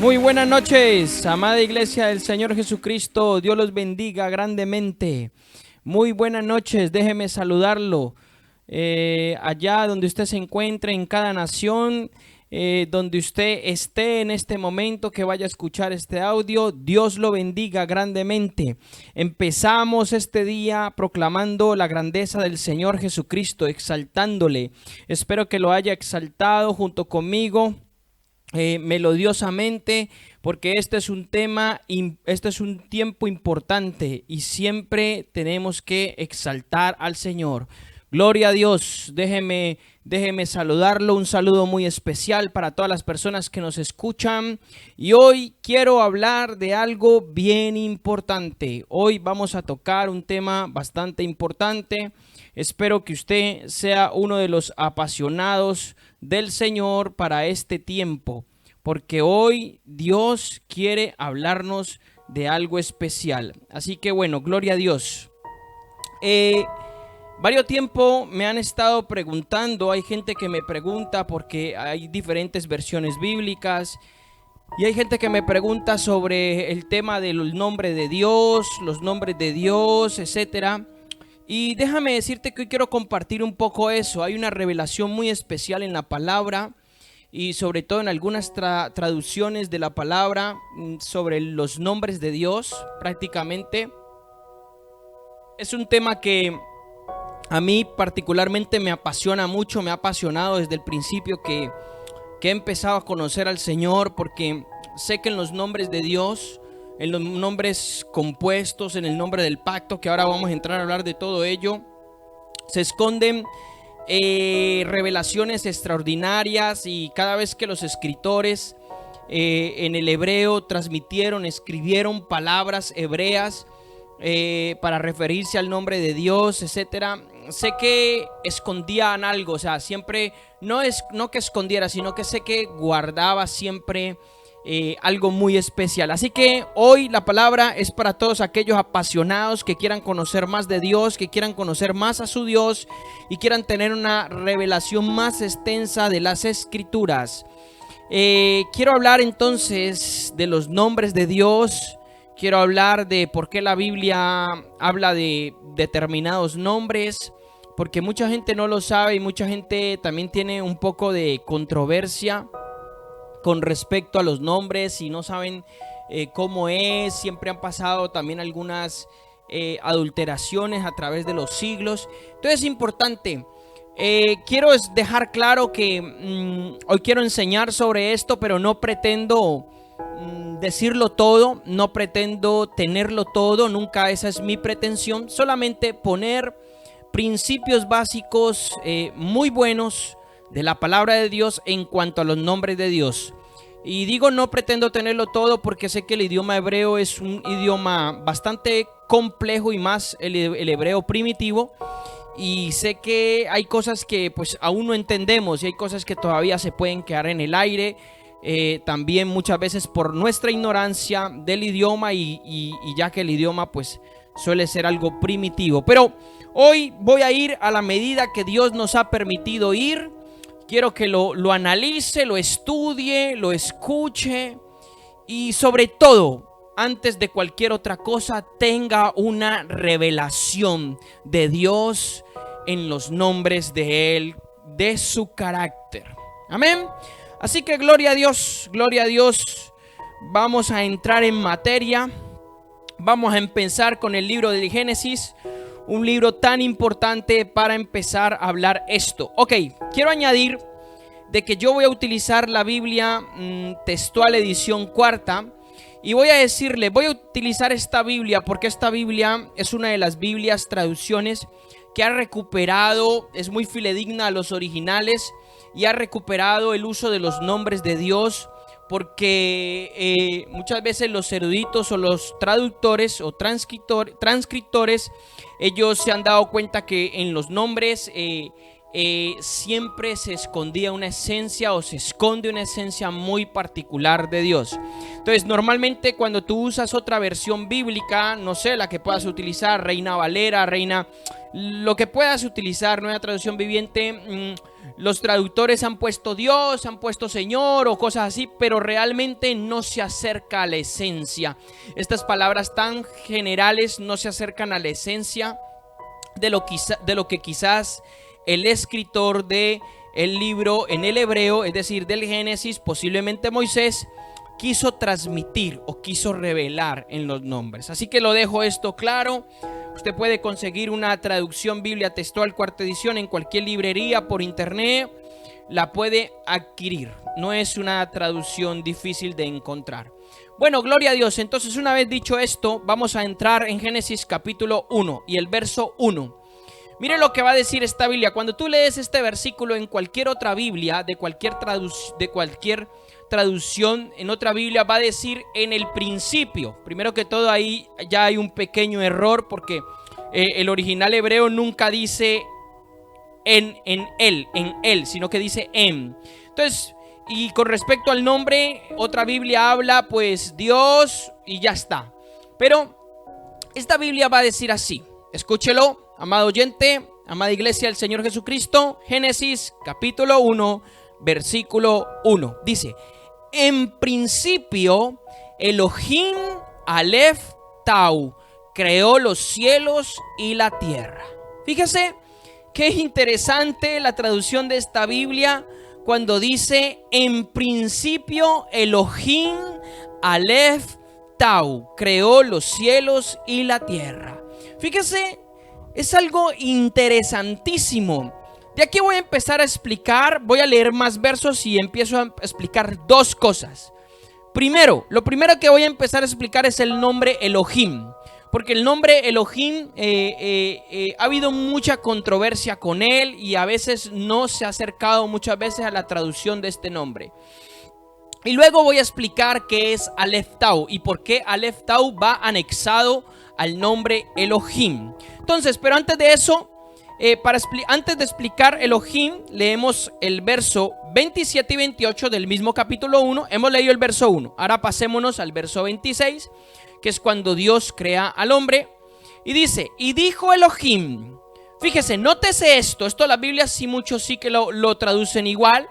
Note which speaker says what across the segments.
Speaker 1: Muy buenas noches, amada iglesia del Señor Jesucristo. Dios los bendiga grandemente. Muy buenas noches, déjeme saludarlo. Allá donde usted se encuentre, en cada nación, donde usted esté en este momento que vaya a escuchar este audio, Dios lo bendiga grandemente. Empezamos este día proclamando la grandeza del Señor Jesucristo, exaltándole. Espero que lo haya exaltado junto conmigo. Melodiosamente, porque este es un tiempo importante y siempre tenemos que exaltar al Señor. Gloria a Dios. Déjeme saludarlo, un saludo muy especial para todas las personas que nos escuchan. Y hoy quiero hablar de algo bien importante. Hoy vamos a tocar un tema bastante importante. Espero que usted sea uno de los apasionados del Señor para este tiempo, porque hoy Dios quiere hablarnos de algo especial. Así que bueno, gloria a Dios. Varios tiempo me han estado preguntando, hay gente que me pregunta porque hay diferentes versiones bíblicas y hay gente que me pregunta sobre el tema del nombre de Dios, los nombres de Dios, etcétera. Y déjame decirte que hoy quiero compartir un poco eso. Hay una revelación muy especial en la palabra y sobre todo en algunas traducciones de la palabra sobre los nombres de Dios. Prácticamente es un tema que a mí particularmente me apasiona mucho, me ha apasionado desde el principio que he empezado a conocer al Señor, porque sé que en los nombres de Dios, en los nombres compuestos, en el nombre del pacto, que ahora vamos a entrar a hablar de todo ello, se esconden revelaciones extraordinarias, y cada vez que los escritores en el hebreo escribieron palabras hebreas para referirse al nombre de Dios, etcétera, sé que escondían algo. O sea, siempre no que escondiera, sino que sé que guardaba siempre algo muy especial. Así que hoy la palabra es para todos aquellos apasionados que quieran conocer más de Dios, que quieran conocer más a su Dios y quieran tener una revelación más extensa de las Escrituras. Quiero hablar entonces de los nombres de Dios. Quiero hablar de por qué la Biblia habla de determinados nombres, porque mucha gente no lo sabe y mucha gente también tiene un poco de controversia con respecto a los nombres y no saben cómo es. Siempre han pasado también algunas adulteraciones a través de los siglos. Entonces es importante. Quiero dejar claro que hoy quiero enseñar sobre esto, pero no pretendo decirlo todo, no pretendo tenerlo todo, nunca esa es mi pretensión. Solamente poner principios básicos muy buenos de la palabra de Dios en cuanto a los nombres de Dios. Y digo no pretendo tenerlo todo porque sé que el idioma hebreo es un idioma bastante complejo, y más el hebreo primitivo, y sé que hay cosas que pues aún no entendemos y hay cosas que todavía se pueden quedar en el aire. También muchas veces por nuestra ignorancia del idioma y ya que el idioma pues suele ser algo primitivo. Pero hoy voy a ir a la medida que Dios nos ha permitido ir. Quiero que lo analice, lo estudie, lo escuche y sobre todo, antes de cualquier otra cosa, tenga una revelación de Dios en los nombres de Él, de su carácter. Amén. Así que gloria a Dios, gloria a Dios. Vamos a entrar en materia. Vamos a empezar con el libro del Génesis, un libro tan importante para empezar a hablar esto. Ok, quiero añadir de que yo voy a utilizar la Biblia textual edición cuarta. Y voy a utilizar esta Biblia porque esta Biblia es una de las Biblias traducciones que ha recuperado, es muy fidedigna a los originales y ha recuperado el uso de los nombres de Dios, porque muchas veces los eruditos o los traductores o transcriptores, ellos se han dado cuenta que en los nombres siempre se escondía una esencia o se esconde una esencia muy particular de Dios. Entonces normalmente cuando tú usas otra versión bíblica, no sé, la que puedas utilizar, Reina Valera, lo que puedas utilizar, Nueva Traducción Viviente, los traductores han puesto Dios, han puesto Señor o cosas así, pero realmente no se acerca a la esencia. Estas palabras tan generales no se acercan a la esencia de lo que quizás el escritor de el libro en el hebreo, es decir, del Génesis, posiblemente Moisés, quiso transmitir o quiso revelar en los nombres. Así que lo dejo esto claro. Usted puede conseguir una traducción Biblia textual cuarta edición en cualquier librería por internet. La puede adquirir. No es una traducción difícil de encontrar. Bueno, gloria a Dios. Entonces, una vez dicho esto, vamos a entrar en Génesis capítulo 1 y el verso 1. Mire lo que va a decir esta Biblia. Cuando tú lees este versículo en cualquier otra Biblia, de cualquier traducción, en otra Biblia va a decir en el principio. Primero que todo, ahí ya hay un pequeño error, porque el original hebreo nunca dice en él, sino que dice en. Entonces, y con respecto al nombre, otra Biblia habla pues Dios y ya está. Pero esta Biblia va a decir así. Escúchelo, amado oyente, amada iglesia del Señor Jesucristo. Génesis capítulo 1, versículo 1. Dice: en principio Elohim Aleph Tau creó los cielos y la tierra. Fíjese qué interesante la traducción de esta Biblia cuando dice: en principio Elohim Aleph Tau creó los cielos y la tierra. Fíjese, es algo interesantísimo. De aquí voy a empezar a explicar, voy a leer más versos y empiezo a explicar dos cosas. Primero, lo primero que voy a empezar a explicar es el nombre Elohim. Porque el nombre Elohim ha habido mucha controversia con él y a veces no se ha acercado muchas veces a la traducción de este nombre. Y luego voy a explicar qué es Aleph Tau y por qué Aleph Tau va anexado al nombre Elohim. Entonces, pero antes de eso, antes de explicar Elohim, leemos el verso 27 y 28 del mismo capítulo 1. Hemos leído el verso 1. Ahora pasémonos al verso 26, que es cuando Dios crea al hombre. Y dice: y dijo Elohim. Fíjese, nótese esto la Biblia sí, muchos sí que lo traducen igual.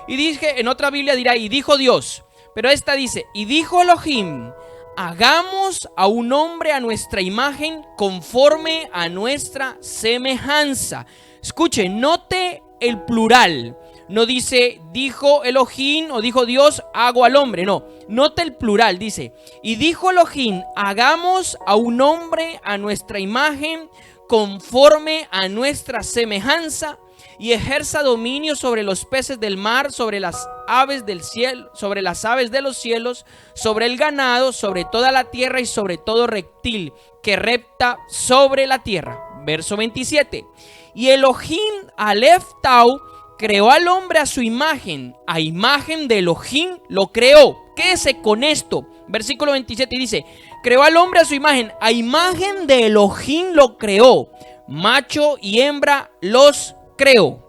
Speaker 1: Y dije, en otra Biblia dirá: y dijo Dios. Pero esta dice: y dijo Elohim, hagamos a un hombre a nuestra imagen, conforme a nuestra semejanza. Escuche, note el plural. No dice dijo Elohim o dijo Dios hago al hombre. No, note el plural. Dice: y dijo Elohim, hagamos a un hombre a nuestra imagen, conforme a nuestra semejanza, y ejerza dominio sobre los peces del mar, sobre las aves del cielo, sobre las aves de los cielos, sobre el ganado, sobre toda la tierra y sobre todo reptil que repta sobre la tierra. Verso 27. Y Elohim Aleph Tau creó al hombre a su imagen, a imagen de Elohim lo creó. Quédese con esto. Versículo 27 dice: creó al hombre a su imagen, a imagen de Elohim lo creó, macho y hembra los creó.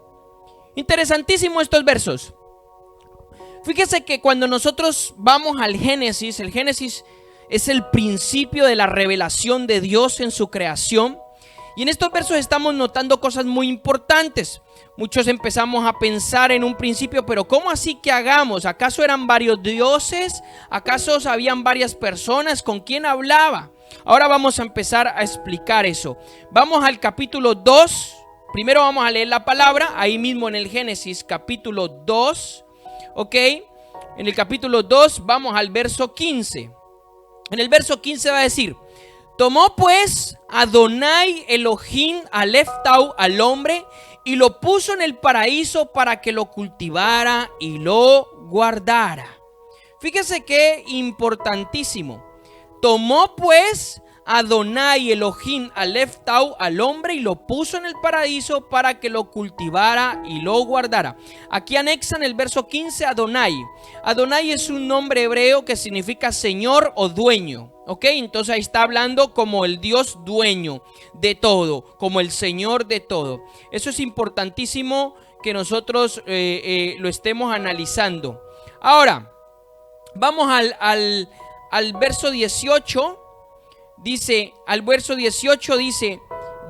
Speaker 1: Interesantísimo estos versos. Fíjese que cuando nosotros vamos al Génesis, el Génesis es el principio de la revelación de Dios en su creación. Y en estos versos estamos notando cosas muy importantes. Muchos empezamos a pensar en un principio: pero ¿cómo así que hagamos? ¿Acaso eran varios dioses? ¿Acaso habían varias personas? ¿Con quién hablaba? Ahora vamos a empezar a explicar eso. Vamos al capítulo 2. Primero vamos a leer la palabra, ahí mismo en el Génesis capítulo 2, ¿ok? En el capítulo 2 vamos al verso 15. En el verso 15 va a decir: tomó pues Adonai Elohim Aleph Tau al hombre y lo puso en el paraíso para que lo cultivara y lo guardara. Fíjese qué importantísimo. Tomó pues Adonai Elohim Aleph Tau al hombre y lo puso en el paraíso para que lo cultivara y lo guardara. Aquí anexan el verso 15 Adonai. Adonai es un nombre hebreo que significa señor o dueño. Ok, entonces ahí está hablando como el Dios dueño de todo, como el Señor de todo. Eso es importantísimo que nosotros lo estemos analizando. Ahora, vamos al verso 18. Dice, al verso 18 dice: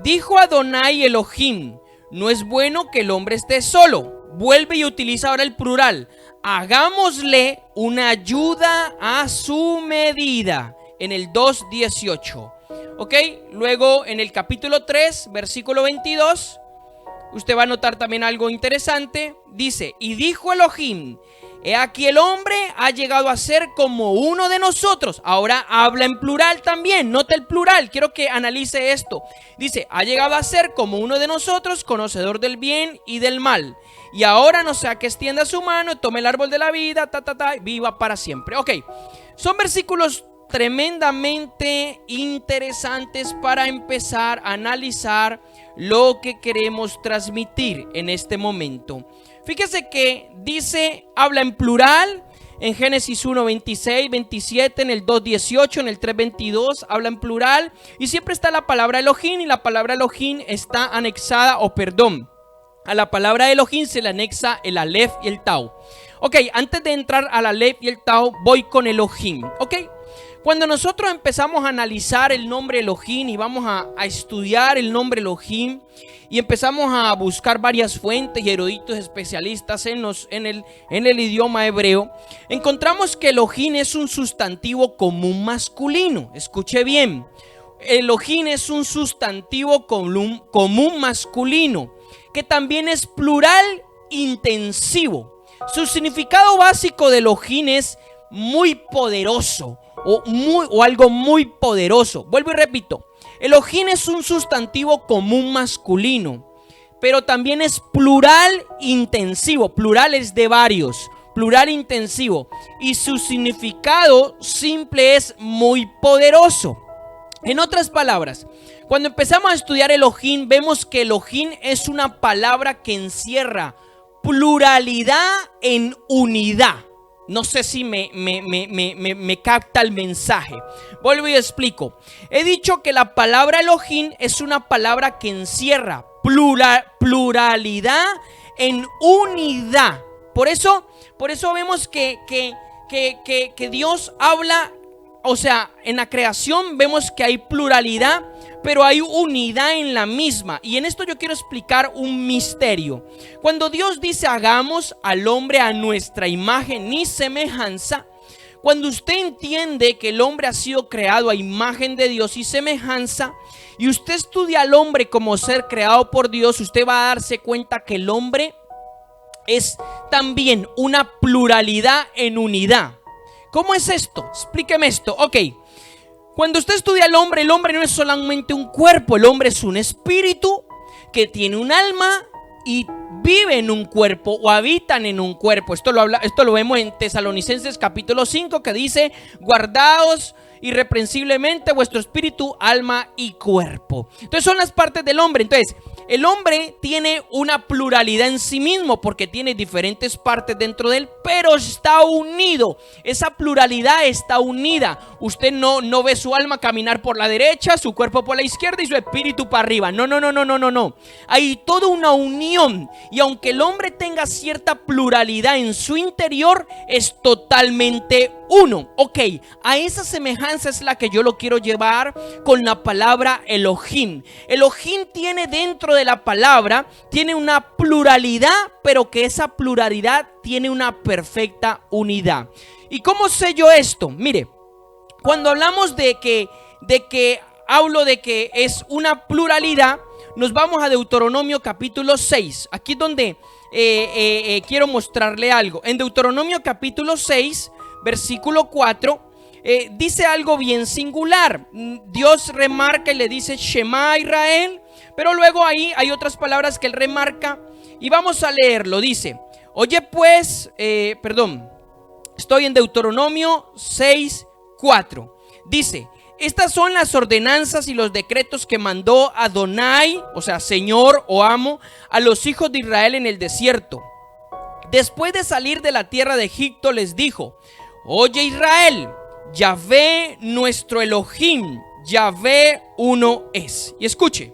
Speaker 1: dijo Adonai Elohim, no es bueno que el hombre esté solo. Vuelve y utiliza ahora el plural. Hagámosle una ayuda a su medida. En el 2:18. Ok, luego en el capítulo 3, versículo 22, usted va a notar también algo interesante. Dice: y dijo Elohim, he aquí el hombre ha llegado a ser como uno de nosotros. Ahora habla en plural también. Nota el plural, quiero que analice esto. Dice: ha llegado a ser como uno de nosotros, conocedor del bien y del mal. Y ahora no sea que extienda su mano, tome el árbol de la vida, viva para siempre. Ok, son versículos tremendamente interesantes para empezar a analizar lo que queremos transmitir en este momento. Fíjese que dice, habla en plural en Génesis 1, 26, 27, en el 2, 18, en el 3, 22, habla en plural y siempre está la palabra Elohim, y la palabra Elohim está anexada, a la palabra Elohim se le anexa el Aleph y el Tau. Ok, antes de entrar al Aleph y el Tau, voy con Elohim. Ok, Cuando nosotros empezamos a analizar el nombre Elohim y vamos a estudiar el nombre Elohim y empezamos a buscar varias fuentes y eruditos especialistas en el idioma hebreo, encontramos que Elohim es un sustantivo común masculino. Escuche bien, Elohim es un sustantivo común masculino que también es plural intensivo. Su significado básico de Elohim es muy poderoso o algo muy poderoso. Vuelvo y repito, Elohim es un sustantivo común masculino, pero también es plural intensivo. Plural es de varios, plural intensivo, y su significado simple es muy poderoso. En otras palabras, cuando empezamos a estudiar Elohim, vemos que Elohim es una palabra que encierra pluralidad en unidad. No sé si me capta el mensaje. Vuelvo y explico. He dicho que la palabra Elohim es una palabra que encierra pluralidad en unidad. Por eso vemos que Dios habla. O sea, en la creación vemos que hay pluralidad, pero hay unidad en la misma. Y en esto yo quiero explicar un misterio. Cuando Dios dice hagamos al hombre a nuestra imagen y semejanza, cuando usted entiende que el hombre ha sido creado a imagen de Dios y semejanza, y usted estudia al hombre como ser creado por Dios, usted va a darse cuenta que el hombre es también una pluralidad en unidad. ¿Cómo es esto? Explíqueme esto. Ok, cuando usted estudia al hombre, el hombre no es solamente un cuerpo. El hombre es un espíritu que tiene un alma y vive en un cuerpo o habitan en un cuerpo. Esto lo vemos en Tesalonicenses capítulo 5, que dice: guardaos irreprensiblemente vuestro espíritu, alma y cuerpo. Entonces son las partes del hombre. Entonces el hombre tiene una pluralidad en sí mismo porque tiene diferentes partes dentro de él, pero está unido. Esa pluralidad está unida. Usted no ve su alma caminar por la derecha, su cuerpo por la izquierda y su espíritu para arriba. No. Hay toda una unión. Y aunque el hombre tenga cierta pluralidad en su interior, es totalmente uno. Ok, a esa semejanza es la que yo lo quiero llevar con la palabra Elohim. Elohim tiene dentro de la palabra, tiene una pluralidad, pero que esa pluralidad tiene una perfecta unidad. ¿Y cómo sé yo esto? Mire, cuando hablamos de que hablo de que es una pluralidad, nos vamos a Deuteronomio capítulo 6. Aquí es donde quiero mostrarle algo. En Deuteronomio capítulo 6, versículo 4, dice algo bien singular. Dios remarca y le dice Shema Israel, pero luego ahí hay otras palabras que él remarca y vamos a leerlo. Dice: oye pues, estoy en Deuteronomio 6, 4. Dice: estas son las ordenanzas y los decretos que mandó Adonai, o sea, Señor o amo, a los hijos de Israel en el desierto. Después de salir de la tierra de Egipto les dijo: oye Israel, Yahvé nuestro Elohim, Yahvé uno es. Y escuche,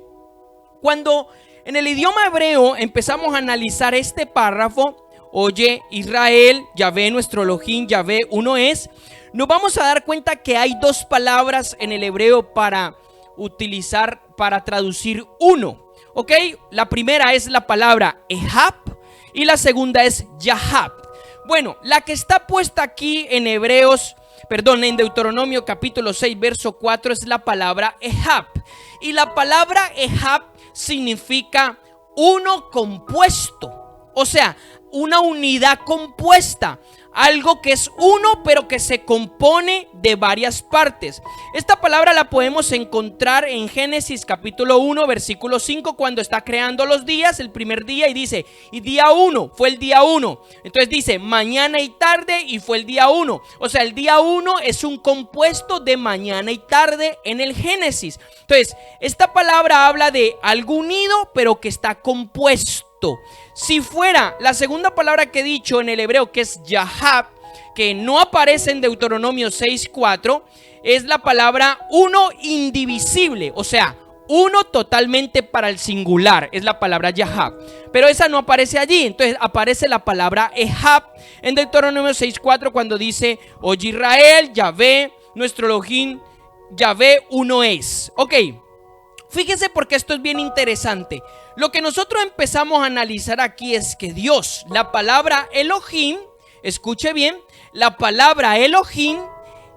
Speaker 1: cuando en el idioma hebreo empezamos a analizar este párrafo, oye Israel, Yahvé nuestro Elohim, Yahvé uno es, nos vamos a dar cuenta que hay dos palabras en el hebreo para utilizar, para traducir uno. Ok, la primera es la palabra Ehab y la segunda es Yahab. Bueno, la que está puesta aquí en en Deuteronomio capítulo 6, verso 4 es la palabra Ehab. Y la palabra Ehab significa uno compuesto, o sea, una unidad compuesta. Algo que es uno pero que se compone de varias partes. Esta palabra la podemos encontrar en Génesis capítulo 1 versículo 5, cuando está creando los días, el primer día, y dice: y día 1 fue el día 1. Entonces dice mañana y tarde y fue el día 1. O sea, el día 1 es un compuesto de mañana y tarde en el Génesis. Entonces esta palabra habla de algo unido pero que está compuesto. Si fuera la segunda palabra que he dicho en el hebreo, que es Yahab, que no aparece en Deuteronomio 6:4, es la palabra uno indivisible, o sea, uno totalmente para el singular, es la palabra Yahab, pero esa no aparece allí. Entonces aparece la palabra Ehab en Deuteronomio 6:4 cuando dice: oye Israel, Yahvé nuestro Elohim, Yahvé, uno es. Ok, fíjese porque esto es bien interesante. Lo que nosotros empezamos a analizar aquí es que Dios, la palabra Elohim, escuche bien, la palabra Elohim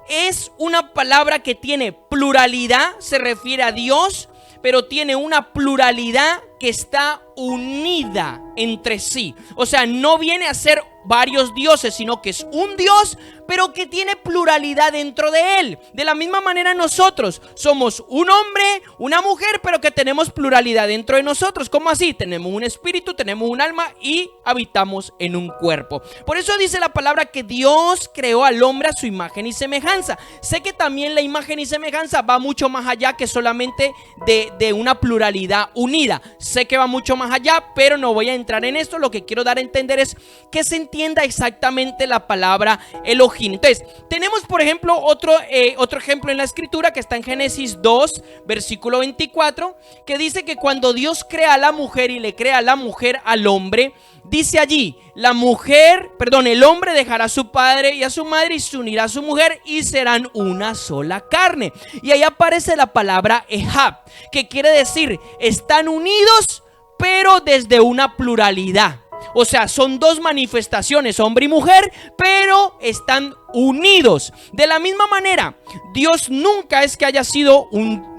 Speaker 1: es una palabra que tiene pluralidad, se refiere a Dios, pero tiene una pluralidad que está unida entre sí. O sea, no viene a ser varios dioses, sino que es un Dios, pero que tiene pluralidad dentro de él. De la misma manera nosotros somos un hombre, una mujer, pero que tenemos pluralidad dentro de nosotros. ¿Cómo así? Tenemos un espíritu, tenemos un alma y habitamos en un cuerpo. Por eso dice la palabra que Dios creó al hombre a su imagen y semejanza. Sé que también la imagen y semejanza va mucho más allá que solamente de una pluralidad unida. Sé que va mucho más allá, pero no voy a entrar en esto. Lo que quiero dar a entender es que se entienda exactamente la palabra Elohim. Entonces, tenemos por ejemplo otro ejemplo en la escritura que está en Génesis 2, versículo 24, que dice que cuando Dios crea a la mujer y le crea a la mujer al hombre, dice allí, el hombre dejará a su padre y a su madre y se unirá a su mujer y serán una sola carne. Y ahí aparece la palabra Ehab, que quiere decir, están unidos pero desde una pluralidad. O sea, son dos manifestaciones, hombre y mujer, pero están unidos. De la misma manera, Dios nunca es que haya sido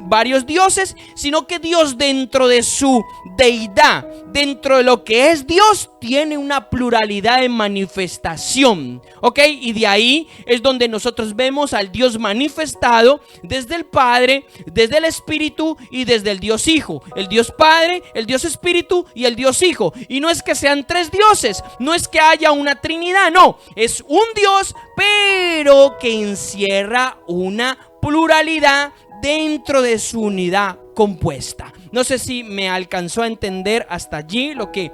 Speaker 1: varios dioses, sino que Dios dentro de su deidad, dentro de lo que es Dios, tiene una pluralidad de manifestación, ¿ok? Y de ahí es donde nosotros vemos al Dios manifestado desde el Padre, desde el Espíritu y desde el Dios Hijo. El Dios Padre, el Dios Espíritu y el Dios Hijo. Y no es que sean tres dioses, no es que haya una trinidad, no, es un Dios, pero que encierra una pluralidad dentro de su unidad compuesta. No sé si me alcanzó a entender hasta allí lo que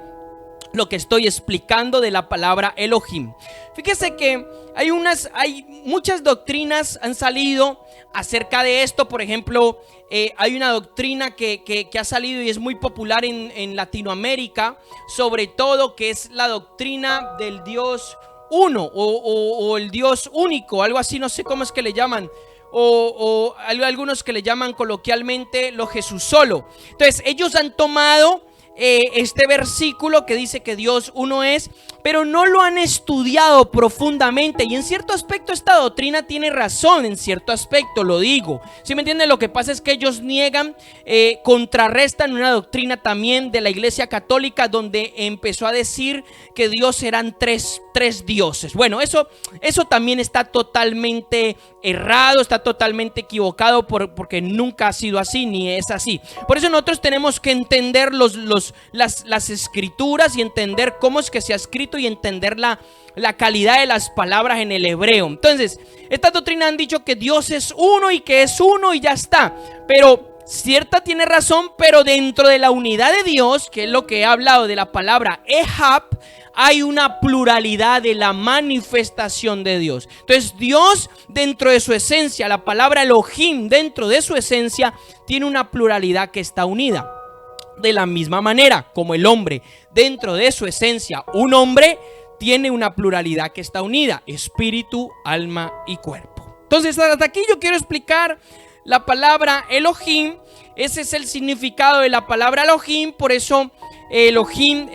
Speaker 1: estoy explicando de la palabra Elohim. Fíjese que hay muchas doctrinas han salido acerca de esto. Por ejemplo, hay una doctrina que ha salido y es muy popular en Latinoamérica, sobre todo, que es la doctrina del Dios uno o el Dios único, algo así, no sé cómo es que le llaman. O algunos que le llaman coloquialmente lo Jesús solo. Entonces ellos han tomado este versículo que dice que Dios uno es, pero no lo han estudiado profundamente. Y en cierto aspecto esta doctrina tiene razón, en cierto aspecto, lo digo. ¿Sí me entienden? Lo que pasa es que ellos niegan, contrarrestan una doctrina también de la Iglesia Católica, donde empezó a decir que Dios eran tres dioses. Bueno, eso también está totalmente errado, está totalmente equivocado, porque nunca ha sido así, ni es así. Por eso nosotros tenemos que entender las escrituras y entender cómo es que se ha escrito y entender la calidad de las palabras en el hebreo. Entonces, estas doctrinas han dicho que Dios es uno y que es uno y ya está. Pero cierta tiene razón, pero dentro de la unidad de Dios, que es lo que he hablado de la palabra Ehab, hay una pluralidad de la manifestación de Dios. Entonces Dios dentro de su esencia, la palabra Elohim dentro de su esencia, tiene una pluralidad que está unida. De la misma manera como el hombre dentro de su esencia, un hombre tiene una pluralidad que está unida, espíritu, alma y cuerpo. Entonces hasta aquí yo quiero explicar la palabra Elohim. Ese es el significado de la palabra Elohim. Por eso Elohim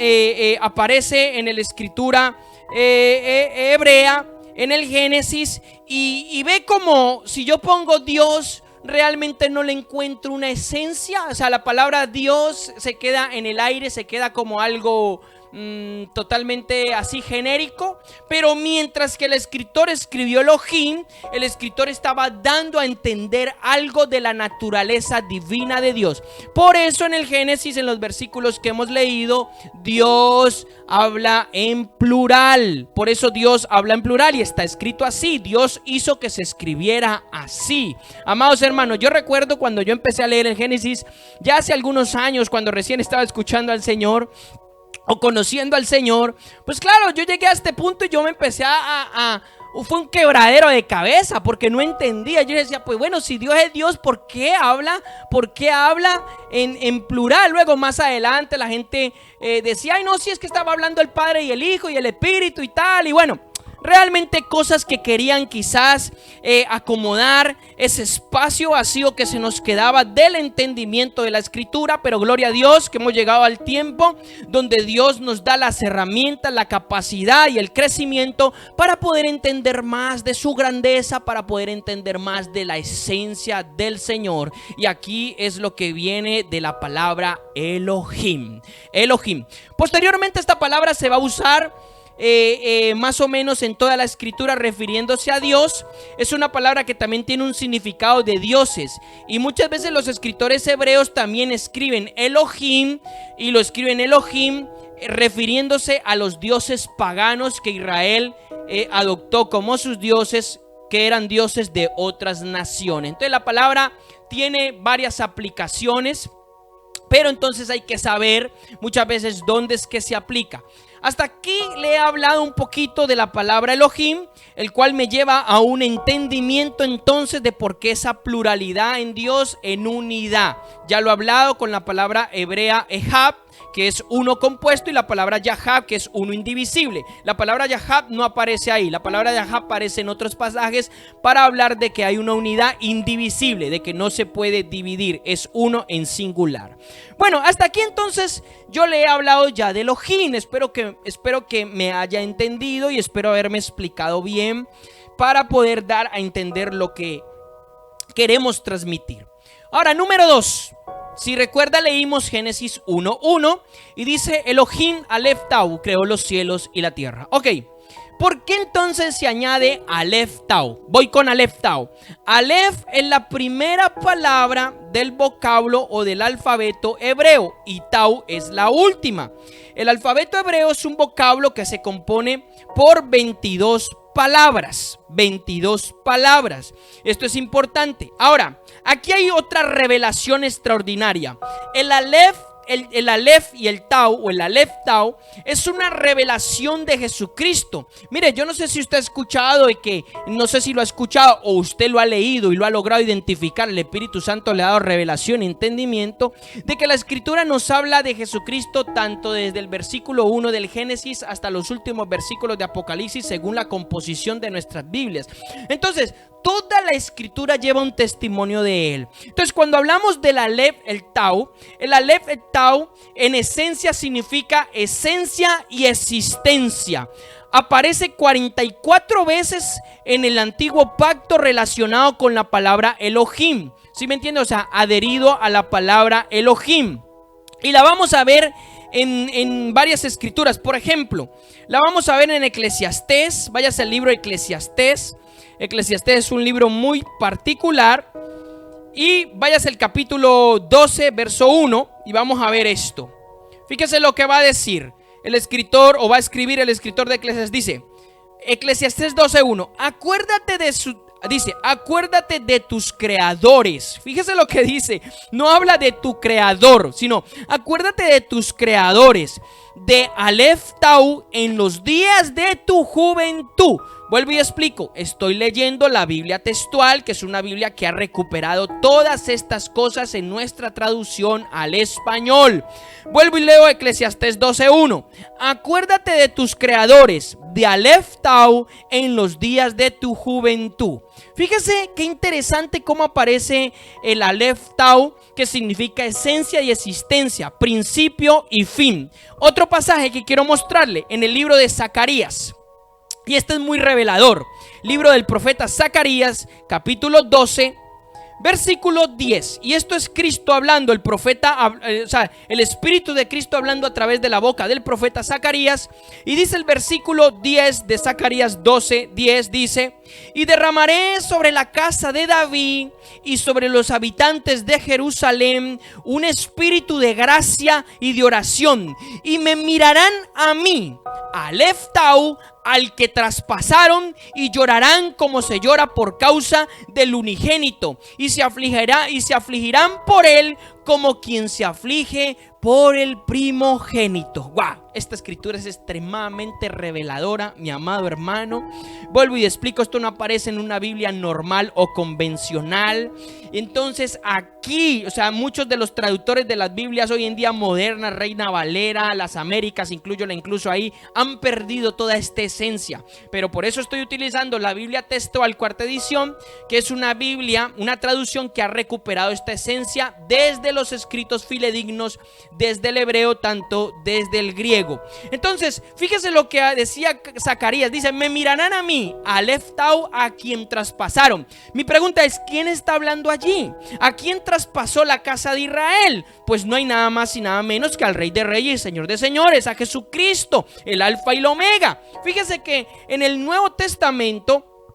Speaker 1: aparece en la escritura hebrea, en el Génesis, y ve como si yo pongo Dios, realmente no le encuentro una esencia. O sea, la palabra Dios se queda en el aire, se queda como algo totalmente así genérico. Pero mientras que el escritor escribió Elohim, el escritor estaba dando a entender algo de la naturaleza divina de Dios. Por eso en el Génesis, en los versículos que hemos leído, Dios habla en plural. Por eso Dios habla en plural y está escrito así. Dios hizo que se escribiera así. Amados hermanos, yo recuerdo cuando yo empecé a leer el Génesis, ya hace algunos años, cuando recién estaba escuchando al Señor o conociendo al Señor, pues claro, yo llegué a este punto y yo me empecé fue un quebradero de cabeza, porque no entendía. Yo decía, pues bueno, si Dios es Dios, ¿por qué habla en plural? Luego más adelante la gente decía, ay no, si es que estaba hablando el Padre y el Hijo y el Espíritu y tal. Y bueno, realmente cosas que querían quizás acomodar ese espacio vacío que se nos quedaba del entendimiento de la Escritura. Pero gloria a Dios que hemos llegado al tiempo donde Dios nos da las herramientas, la capacidad y el crecimiento para poder entender más de su grandeza, para poder entender más de la esencia del Señor. Y aquí es lo que viene de la palabra Elohim. Elohim. Posteriormente esta palabra se va a usar más o menos en toda la Escritura refiriéndose a Dios. Es una palabra que también tiene un significado de dioses, y muchas veces los escritores hebreos también escriben Elohim, y lo escriben Elohim refiriéndose a los dioses paganos que Israel adoptó como sus dioses, que eran dioses de otras naciones. Entonces la palabra tiene varias aplicaciones, pero entonces hay que saber muchas veces dónde es que se aplica. Hasta aquí le he hablado un poquito de la palabra Elohim, el cual me lleva a un entendimiento entonces de por qué esa pluralidad en Dios en unidad. Ya lo he hablado con la palabra hebrea Ehab, que es uno compuesto, y la palabra Yahab, que es uno indivisible. La palabra Yahab no aparece ahí. La palabra Yahab aparece en otros pasajes para hablar de que hay una unidad indivisible, de que no se puede dividir, es uno en singular. Bueno, hasta aquí entonces yo le he hablado ya de Elohim. Espero que me haya entendido y espero haberme explicado bien para poder dar a entender lo que queremos transmitir. Ahora, número 2. Si recuerda, leímos Génesis 1:1 y dice: Elohim Aleph Tau creó los cielos y la tierra. Ok, ¿por qué entonces se añade Aleph Tau? Voy con Aleph Tau. Aleph es la primera palabra del vocablo o del alfabeto hebreo, y Tau es la última. El alfabeto hebreo es un vocablo que se compone por 22 palabras. 22 palabras. Esto es importante. Ahora, aquí hay otra revelación extraordinaria. El Aleph y el Tau, o el Aleph Tau, es una revelación de Jesucristo. Mire, yo no sé si usted ha escuchado no sé si lo ha escuchado o usted lo ha leído y lo ha logrado identificar. El Espíritu Santo le ha dado revelación y entendimiento de que la Escritura nos habla de Jesucristo tanto desde el versículo 1 del Génesis hasta los últimos versículos de Apocalipsis, según la composición de nuestras Biblias. Entonces, toda la Escritura lleva un testimonio de él. Entonces, cuando hablamos del Aleph, el Aleph, el Tau, en esencia significa esencia y existencia. Aparece 44 veces en el antiguo pacto relacionado con la palabra Elohim. ¿Sí me entiende? O sea, adherido a la palabra Elohim. Y la vamos a ver en varias escrituras. Por ejemplo, la vamos a ver en Eclesiastés. Váyase al libro de Eclesiastés. Eclesiastés es un libro muy particular. Y váyase al capítulo 12, verso 1, y vamos a ver esto. Fíjese lo que va a decir el escritor, o va a escribir el escritor de Eclesiastés. Dice, Eclesiastés 12:1, acuérdate de tus creadores. Fíjese lo que dice. No habla de tu creador, sino acuérdate de tus creadores, de Aleph Tau, en los días de tu juventud. Vuelvo y explico, estoy leyendo la Biblia textual, que es una Biblia que ha recuperado todas estas cosas en nuestra traducción al español. Vuelvo y leo Eclesiastés 12:1. Acuérdate de tus creadores, de Aleph Tau, en los días de tu juventud. Fíjese qué interesante cómo aparece el Aleph Tau, que significa esencia y existencia, principio y fin. Otro pasaje que quiero mostrarle en el libro de Zacarías. Y este es muy revelador. Libro del profeta Zacarías, capítulo 12, versículo 10. Y esto es Cristo hablando, el profeta, el Espíritu de Cristo hablando a través de la boca del profeta Zacarías. Y dice el versículo 10 de Zacarías 12, 10, dice: y derramaré sobre la casa de David y sobre los habitantes de Jerusalén un espíritu de gracia y de oración, y me mirarán a mí, Aleph Tau, al que traspasaron, y llorarán como se llora por causa del unigénito, y se afligirán por él como quien se aflige por el primogénito. ¡Wow! Esta escritura es extremadamente reveladora, mi amado hermano. Vuelvo y explico, esto no aparece en una Biblia normal o convencional. Entonces aquí, o sea, muchos de los traductores de las Biblias hoy en día modernas, Reina Valera, las Américas, incluso ahí, han perdido toda esta esencia. Pero por eso estoy utilizando la Biblia Textual Cuarta Edición, que es una Biblia, una traducción que ha recuperado esta esencia desde los escritos fidedignos, desde el hebreo, tanto desde el griego. Entonces, fíjese lo que decía Zacarías. Dice: me mirarán a mí, Aleph Tau, a quien traspasaron. Mi pregunta es: ¿quién está hablando allí? ¿A quién traspasó la casa de Israel? Pues no hay nada más y nada menos que al Rey de Reyes y Señor de Señores, a Jesucristo, el Alfa y el Omega. Fíjese que en el Nuevo Testamento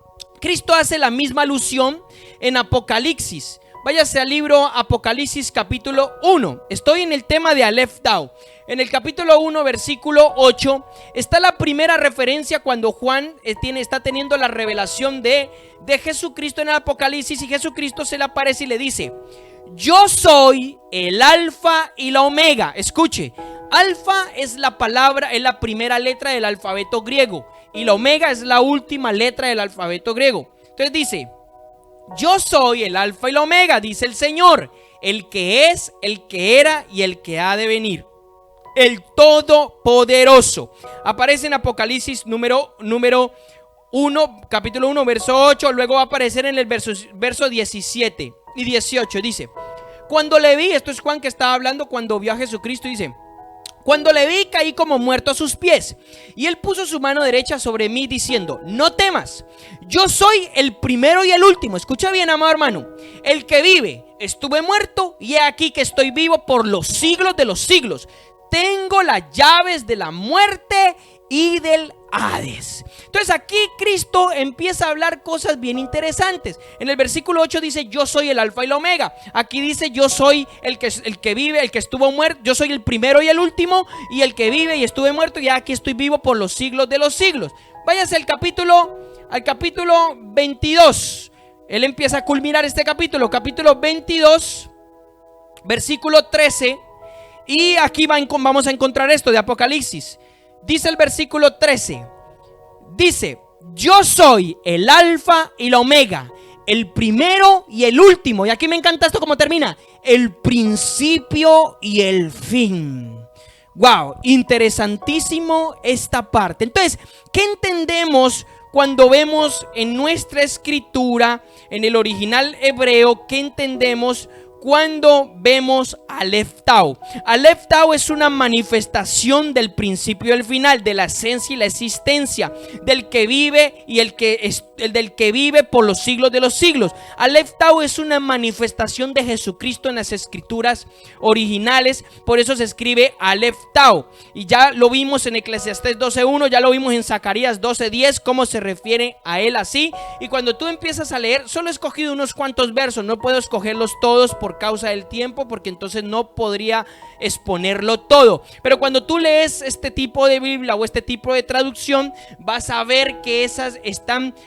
Speaker 1: Cristo hace la misma alusión en Apocalipsis. Váyase al libro Apocalipsis capítulo 1. Estoy en el tema de Aleph Tau. En el capítulo 1, versículo 8, está la primera referencia cuando Juan está teniendo la revelación de Jesucristo en el Apocalipsis, y Jesucristo se le aparece y le dice: yo soy el Alfa y la Omega. Escuche, Alfa es la palabra, es la primera letra del alfabeto griego, y la Omega es la última letra del alfabeto griego. Entonces dice: yo soy el Alfa y la Omega, dice el Señor, el que es, el que era y el que ha de venir, el Todopoderoso. Aparece en Apocalipsis número 1, capítulo 1, verso 8. Luego va a aparecer en el verso 17 y 18. Dice: cuando le vi, esto es Juan que estaba hablando cuando vio a Jesucristo, dice: cuando le vi, caí como muerto a sus pies, y él puso su mano derecha sobre mí diciendo: no temas, yo soy el primero y el último. Escucha bien, amado hermano, el que vive. Estuve muerto y he aquí que estoy vivo por los siglos de los siglos. Tengo las llaves de la muerte y del Hades. Entonces aquí Cristo empieza a hablar cosas bien interesantes. En el versículo 8 dice: yo soy el Alfa y la Omega. Aquí dice: yo soy el que vive, el que estuvo muerto. Yo soy el primero y el último, y el que vive y estuve muerto, y aquí estoy vivo por los siglos de los siglos. Váyase al capítulo 22. Él empieza a culminar este capítulo 22, versículo 13. Y aquí vamos a encontrar esto de Apocalipsis. Dice el versículo 13. Dice: yo soy el Alfa y la Omega, el primero y el último. Y aquí me encanta esto como termina: el principio y el fin. Wow, interesantísimo esta parte. Entonces, ¿qué entendemos cuando vemos en nuestra escritura, en el original hebreo? ¿Qué entendemos cuando vemos Aleph Tau? Aleph Tau es una manifestación del principio y el final, de la esencia y la existencia, del que vive y del que vive por los siglos de los siglos. Aleph Tau es una manifestación de Jesucristo en las escrituras originales, por eso se escribe Aleph Tau. Y ya lo vimos en Eclesiastés 12:1, ya lo vimos en Zacarías 12:10, cómo se refiere a él así. Y cuando tú empiezas a leer, solo he escogido unos cuantos versos, no puedo escogerlos todos por causa del tiempo, porque entonces no podría exponerlo todo. Pero cuando tú lees este tipo de Biblia o este tipo de traducción, vas a ver que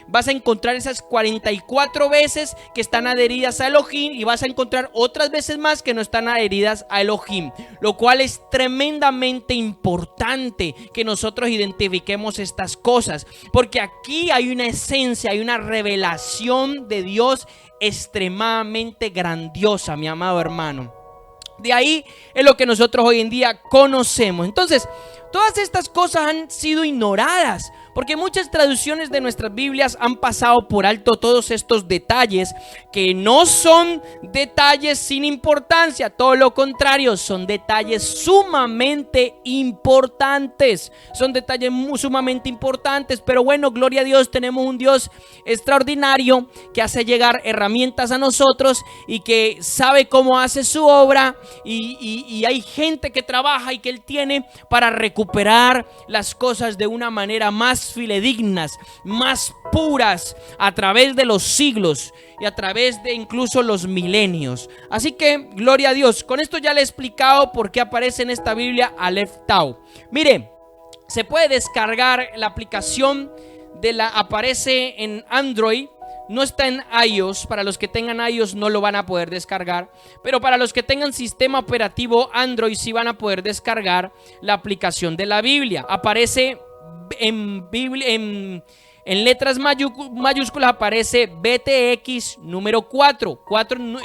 Speaker 1: vas a encontrar esas 44 veces que están adheridas a Elohim, y vas a encontrar otras veces más que no están adheridas a Elohim, lo cual es tremendamente importante que nosotros identifiquemos estas cosas, porque aquí hay una esencia, hay una revelación de Dios extremadamente grandiosa, mi amado hermano. De ahí es lo que nosotros hoy en día conocemos. Entonces, todas estas cosas han sido ignoradas, porque muchas traducciones de nuestras Biblias han pasado por alto todos estos detalles, que no son detalles sin importancia, todo lo contrario, son detalles sumamente importantes. Son detalles sumamente importantes, pero bueno, gloria a Dios, tenemos un Dios extraordinario que hace llegar herramientas a nosotros y que sabe cómo hace su obra, y hay gente que trabaja y que Él tiene para recuperar las cosas de una manera más fidedignas, más puras, a través de los siglos y a través de incluso los milenios. Así que gloria a Dios. Con esto ya le he explicado por qué aparece en esta Biblia Aleph Tau. Mire, se puede descargar la aplicación aparece en Android. no está en iOS. Para los que tengan iOS no lo van a poder descargar, pero para los que tengan sistema operativo Android sí van a poder descargar la aplicación de la Biblia. Aparece en letras mayúsculas, aparece BTX número 4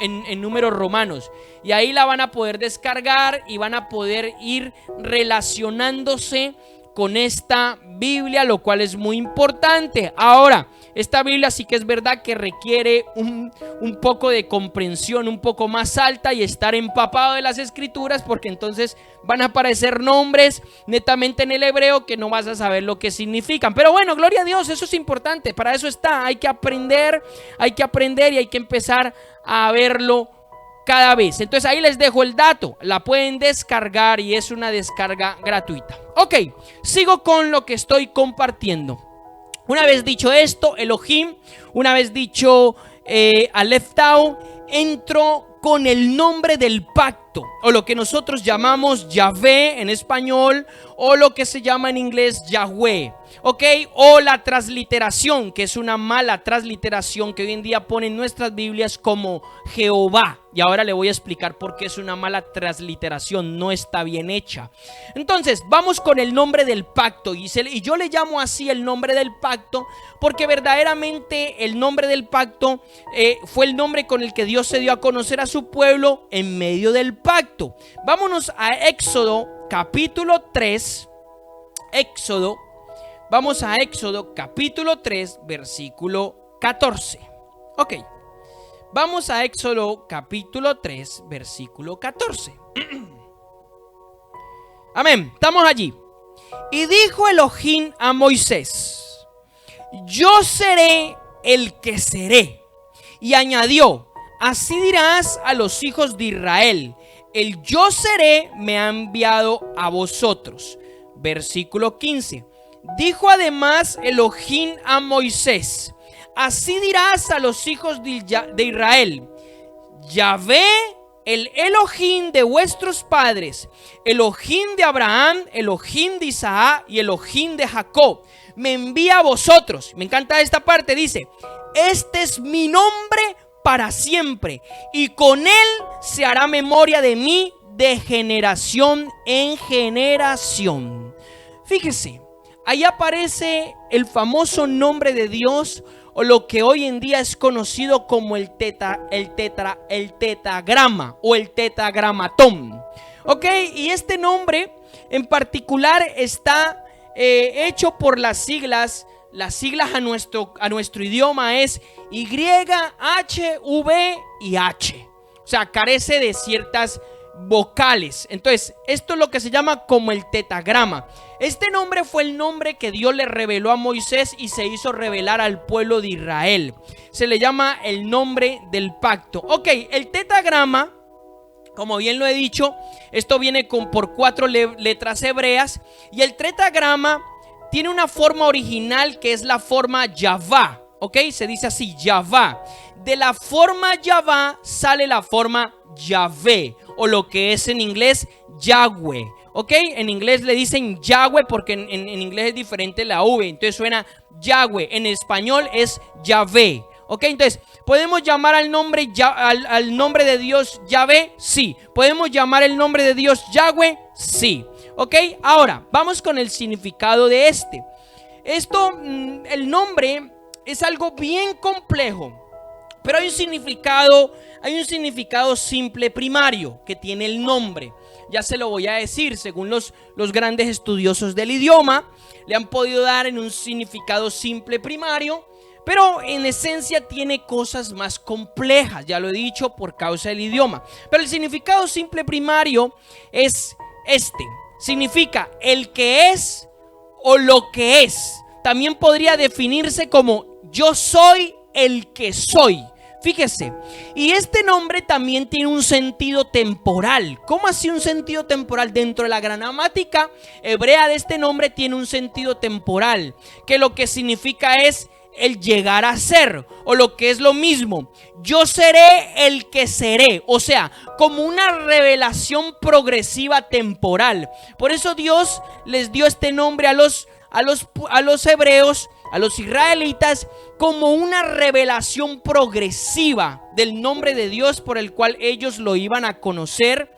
Speaker 1: en números romanos, y ahí la van a poder descargar y van a poder ir relacionándose con esta Biblia, lo cual es muy importante. Ahora, esta Biblia sí que es verdad que requiere un poco de comprensión un poco más alta y estar empapado de las escrituras, porque entonces van a aparecer nombres netamente en el hebreo que no vas a saber lo que significan. Pero bueno, gloria a Dios, eso es importante, para eso está. Hay que aprender y hay que empezar a verlo cada vez. Entonces ahí les dejo el dato, la pueden descargar y es una descarga gratuita. Ok, sigo con lo que estoy compartiendo. Una vez dicho esto, Elohim, una vez dicho Aleph Tau, entro con el nombre del pacto, o lo que nosotros llamamos Yahvé en español, o lo que se llama en inglés Yahweh, ¿ok? O la transliteración, que es una mala transliteración que hoy en día ponen nuestras Biblias como Jehová. Y ahora le voy a explicar por qué es una mala transliteración, no está bien hecha. Entonces, vamos con el nombre del pacto, y yo le llamo así el nombre del pacto, porque verdaderamente el nombre del pacto fue el nombre con el que Dios se dio a conocer a su pueblo en medio del pacto. Vámonos a Éxodo capítulo 3. Vamos a Éxodo capítulo 3 versículo 14. Ok, vamos a Éxodo capítulo 3 versículo 14. Amén, estamos allí. Y dijo Elohim a Moisés: yo seré el que seré. Y añadió: así dirás a los hijos de Israel: el yo seré me ha enviado a vosotros. Versículo 15. Dijo además Elohim a Moisés: así dirás a los hijos de Israel: Yahvé, el Elohim de vuestros padres, Elohim de Abraham, Elohim de Isaac y Elohim de Jacob, me envía a vosotros. Me encanta esta parte, dice: este es mi nombre para siempre, y con él se hará memoria de mí de generación en generación. Fíjese, ahí aparece el famoso nombre de Dios, o lo que hoy en día es conocido como el tetragrama o el tetragramatón. Ok, y este nombre en particular está hecho por las siglas. Las siglas a nuestro idioma es Y, H, V y H. O sea, carece de ciertas vocales. Entonces, esto es lo que se llama como el tetragrama. Este nombre fue el nombre que Dios le reveló a Moisés y se hizo revelar al pueblo de Israel. Se le llama el nombre del pacto. Ok, el tetragrama, como bien lo he dicho, esto viene por 4 letras hebreas. Y el tetragrama tiene una forma original que es la forma Yavá, ¿ok? Se dice así, Yavá. De la forma Yavá sale la forma Yahvé, o lo que es en inglés Yahweh, ¿ok? En inglés le dicen Yahweh porque en inglés es diferente la V, entonces suena Yahweh. En español es Yahvé, ¿ok? Entonces, ¿podemos llamar al nombre de Dios Yahvé? Sí. ¿Podemos llamar el nombre de Dios Yahweh? Sí. Ok, ahora vamos con el significado de este. El nombre es algo bien complejo, pero hay un significado simple primario que tiene el nombre. Ya se lo voy a decir, según los grandes estudiosos del idioma, le han podido dar en un significado simple primario, pero en esencia tiene cosas más complejas, ya lo he dicho, por causa del idioma. Pero el significado simple primario es este. Significa el que es o lo que es. También podría definirse como yo soy el que soy. Fíjese, y este nombre también tiene un sentido temporal. ¿Cómo así un sentido temporal? Dentro de la gramática hebrea de este nombre tiene un sentido temporal, que lo que significa es el llegar a ser, o lo que es lo mismo, yo seré el que seré. O sea, como una revelación progresiva temporal. Por eso Dios les dio este nombre a los hebreos a los israelitas como una revelación progresiva del nombre de Dios por el cual ellos lo iban a conocer,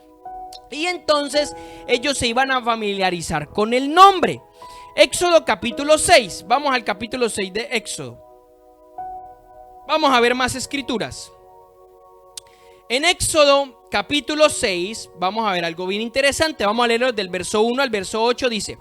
Speaker 1: y entonces ellos se iban a familiarizar con el nombre. Éxodo capítulo 6, vamos al capítulo 6 de Éxodo. Vamos a ver más escrituras. En Éxodo capítulo 6 vamos a ver algo bien interesante. Vamos a leerlo del verso 1 al verso 8. Dice: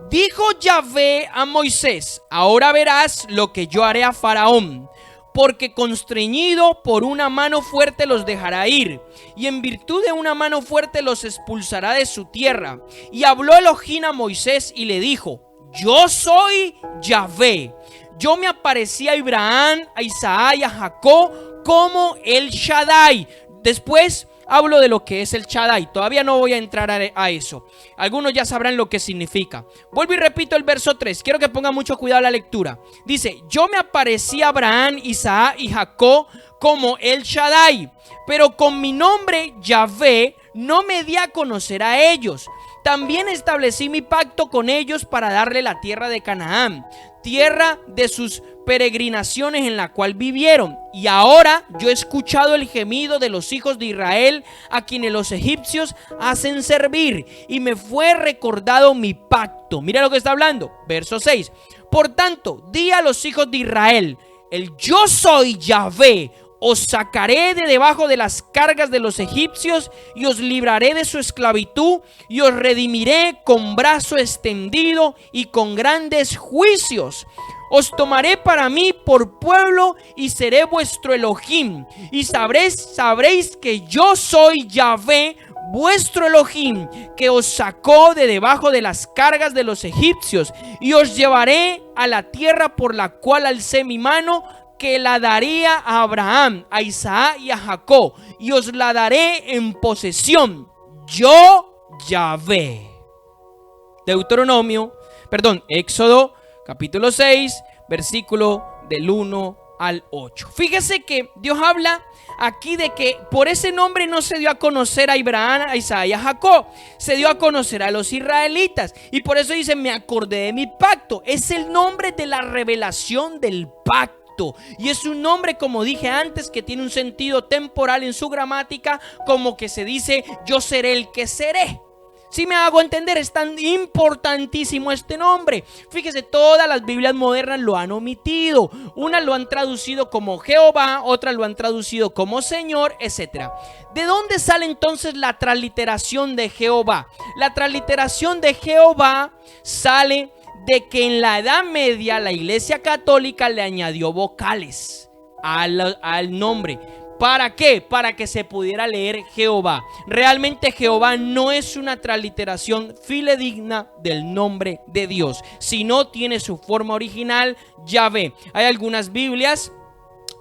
Speaker 1: dijo Yahvé a Moisés: ahora verás lo que yo haré a Faraón, porque constreñido por una mano fuerte los dejará ir, y en virtud de una mano fuerte los expulsará de su tierra. Y habló Elohim a Moisés y le dijo: yo soy Yahvé. Yo me aparecí a Abraham, a Isaac y a Jacob como el Shaddai. Después hablo de lo que es el Shaddai. Todavía no voy a entrar a eso. Algunos ya sabrán lo que significa. Vuelvo y repito el verso 3. Quiero que pongan mucho cuidado a la lectura. Dice: yo me aparecí a Abraham, Isaac y Jacob como el Shaddai, pero con mi nombre Yahvé no me di a conocer a ellos. También establecí mi pacto con ellos para darle la tierra de Canaán, tierra de sus peregrinaciones en la cual vivieron. Y ahora yo he escuchado el gemido de los hijos de Israel, a quienes los egipcios hacen servir, y me fue recordado mi pacto. Mira lo que está hablando, verso 6. Por tanto, di a los hijos de Israel: el yo soy Yahvé os sacaré de debajo de las cargas de los egipcios, y os libraré de su esclavitud, y os redimiré con brazo extendido y con grandes juicios. Os tomaré para mí por pueblo y seré vuestro Elohim, y sabréis que yo soy Yahvé, vuestro Elohim, que os sacó de debajo de las cargas de los egipcios, y os llevaré a la tierra por la cual alcé mi mano, que la daría a Abraham, a Isaac y a Jacob, y os la daré en posesión. Yo, Yahvé. Éxodo capítulo 6, versículo del 1 al 8. Fíjese que Dios habla aquí de que por ese nombre no se dio a conocer a Abraham, a Isaac y a Jacob, se dio a conocer a los israelitas, y por eso dice: me acordé de mi pacto. Es el nombre de la revelación del pacto. Y es un nombre, como dije antes, que tiene un sentido temporal en su gramática, como que se dice: yo seré el que seré. Si me hago entender, es tan importantísimo este nombre. Fíjese, todas las Biblias modernas lo han omitido. Unas lo han traducido como Jehová, otras lo han traducido como Señor, etc. ¿De dónde sale entonces la transliteración de Jehová? La transliteración de Jehová sale de que en la Edad Media la Iglesia Católica le añadió vocales al nombre. ¿Para qué? Para que se pudiera leer Jehová. Realmente Jehová no es una transliteración fidedigna del nombre de Dios, sino tiene su forma original, Yahvé. Hay algunas Biblias,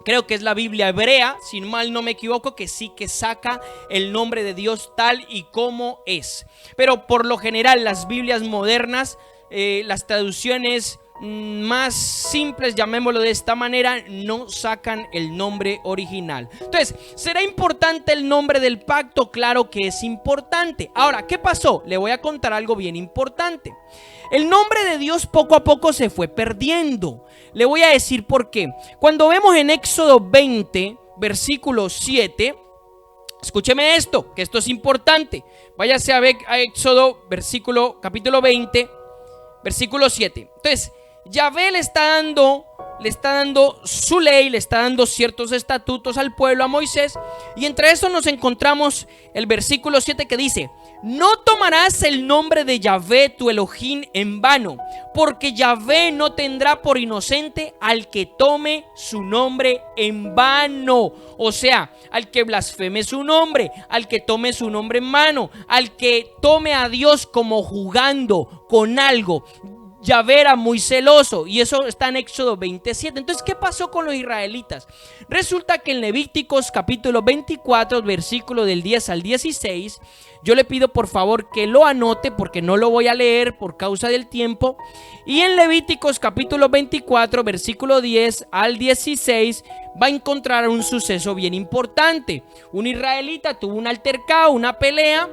Speaker 1: creo que es la Biblia hebrea, si mal no me equivoco, que sí que saca el nombre de Dios tal y como es. Pero por lo general las Biblias modernas, las traducciones más simples, llamémoslo de esta manera, no sacan el nombre original. Entonces, ¿será importante el nombre del pacto? Claro que es importante. Ahora, ¿qué pasó? Le voy a contar algo bien importante. El nombre de Dios poco a poco se fue perdiendo. Le voy a decir por qué. Cuando vemos en Éxodo 20, versículo 7, escúcheme esto, que esto es importante. Váyase a ver a Éxodo capítulo 20, versículo 7. Entonces, Yahvé le está dando su ley, le está dando ciertos estatutos al pueblo, a Moisés. Y entre eso nos encontramos el versículo 7 que dice: no tomarás el nombre de Yahvé tu Elohim en vano, porque Yahvé no tendrá por inocente al que tome su nombre en vano. O sea, al que blasfeme su nombre, al que tome su nombre en vano, al que tome a Dios como jugando con algo. Yahvé era muy celoso, y eso está en Éxodo 27. Entonces, ¿qué pasó con los israelitas? Resulta que en Levíticos capítulo 24, versículo del 10 al 16, yo le pido por favor que lo anote, porque no lo voy a leer por causa del tiempo. Y en Levíticos capítulo 24, versículo 10 al 16, va a encontrar un suceso bien importante. Un israelita tuvo un altercado, una pelea,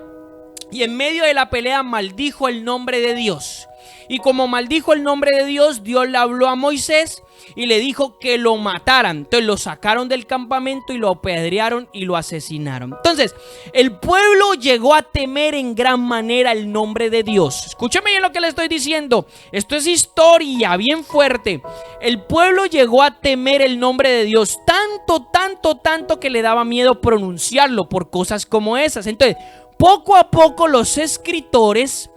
Speaker 1: y en medio de la pelea maldijo el nombre de Dios. Y como maldijo el nombre de Dios, Dios le habló a Moisés y le dijo que lo mataran. Entonces lo sacaron del campamento y lo apedrearon y lo asesinaron. Entonces el pueblo llegó a temer en gran manera el nombre de Dios. Escúcheme bien lo que le estoy diciendo. Esto es historia bien fuerte. El pueblo llegó a temer el nombre de Dios tanto que le daba miedo pronunciarlo por cosas como esas. Entonces poco a poco los escritores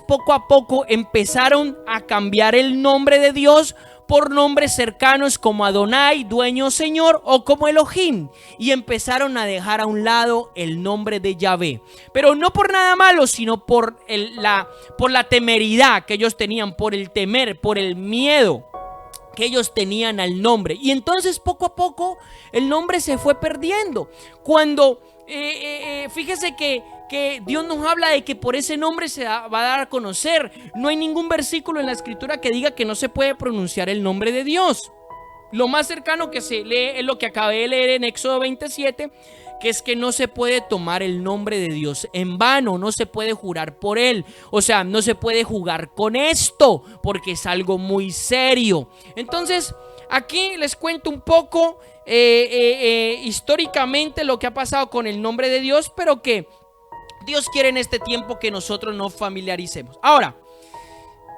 Speaker 1: poco a poco empezaron a cambiar el nombre de Dios por nombres cercanos como Adonai, dueño, señor, o como Elohim, y empezaron a dejar a un lado el nombre de Yahvé, pero no por nada malo, sino por la temeridad que ellos tenían, por el temer, por el miedo que ellos tenían al nombre. Y entonces poco a poco el nombre se fue perdiendo. Cuando fíjese que Dios nos habla de que por ese nombre se va a dar a conocer. No hay ningún versículo en la escritura que diga que no se puede pronunciar el nombre de Dios. Lo más cercano que se lee es lo que acabé de leer en Éxodo 27, que es que no se puede tomar el nombre de Dios en vano, no se puede jurar por él, o sea, no se puede jugar con esto, porque es algo muy serio. Entonces, aquí les cuento un poco históricamente lo que ha pasado con el nombre de Dios, pero que Dios quiere en este tiempo que nosotros nos familiaricemos. Ahora,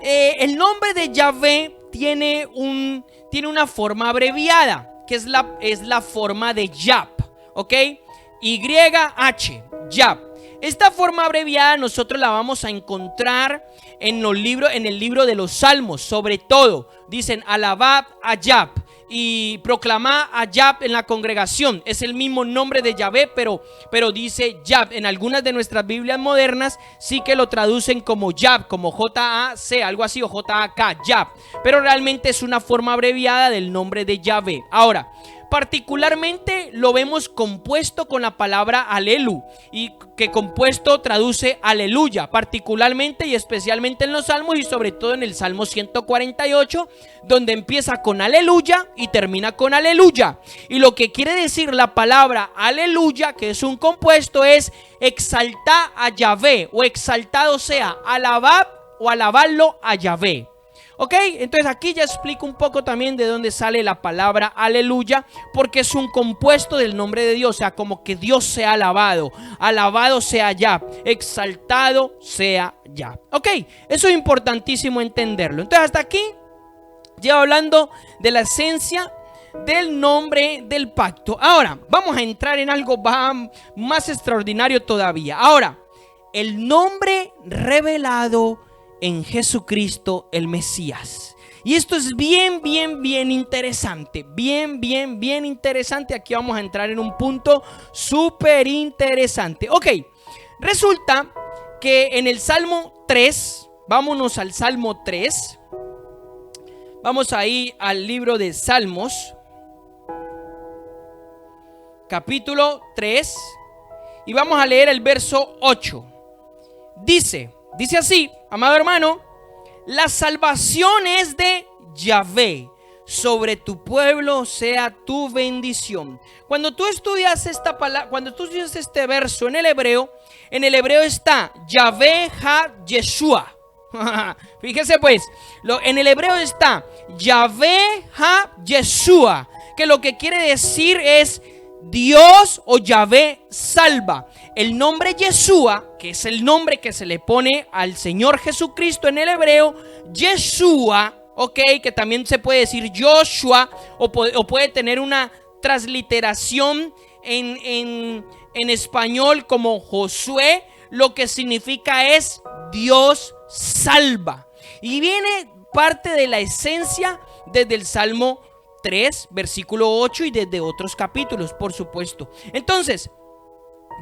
Speaker 1: el nombre de Yahvé tiene una forma abreviada, que es la forma de Yap, ¿ok? YH, Yap. Esta forma abreviada nosotros la vamos a encontrar en el libro de los Salmos. Sobre todo dicen alabad a Yap y proclamad a Yap en la congregación. Es el mismo nombre de Yahvé, pero dice Yap. En algunas de nuestras Biblias modernas sí que lo traducen como Yap, como J-A-C, algo así, o J-A-K, Yap, pero realmente es una forma abreviada del nombre de Yahvé. Ahora, particularmente lo vemos compuesto con la palabra alelu, y que compuesto traduce aleluya, particularmente y especialmente en los salmos, y sobre todo en el Salmo 148, donde empieza con aleluya y termina con aleluya. Y lo que quiere decir la palabra aleluya, que es un compuesto, es exaltar a Yahvé, o exaltado sea, alabad o alabarlo a Yahvé. Ok, entonces aquí ya explico un poco también de dónde sale la palabra aleluya, porque es un compuesto del nombre de Dios, o sea, como que Dios sea alabado, alabado sea Yah, exaltado sea Yah. Ok, eso es importantísimo entenderlo. Entonces hasta aquí llevo hablando de la esencia del nombre del pacto. Ahora vamos a entrar en algo más extraordinario todavía. Ahora, el nombre revelado en Jesucristo el Mesías. Y esto es bien interesante. Bien interesante. Aquí vamos a entrar en un punto súper interesante. Ok, resulta que en el Salmo 3, vámonos al Salmo 3. Vamos ahí al libro de Salmos, capítulo 3, y vamos a leer el verso 8. Dice así, amado hermano: la salvación es de Yahvé, sobre tu pueblo sea tu bendición. Cuando tú estudias esta palabra, cuando tú estudias este verso en el hebreo está Yahvé ha Yeshua. Fíjese pues, en el hebreo está Yahvé ha Yeshua, que lo que quiere decir es Dios o Yahvé salva. El nombre Yeshua, que es el nombre que se le pone al Señor Jesucristo en el hebreo, Yeshua, ok, que también se puede decir Joshua, o puede tener una transliteración en español como Josué. Lo que significa es Dios salva. Y viene parte de la esencia desde el Salmo 3, versículo 8, y desde otros capítulos, por supuesto. Entonces,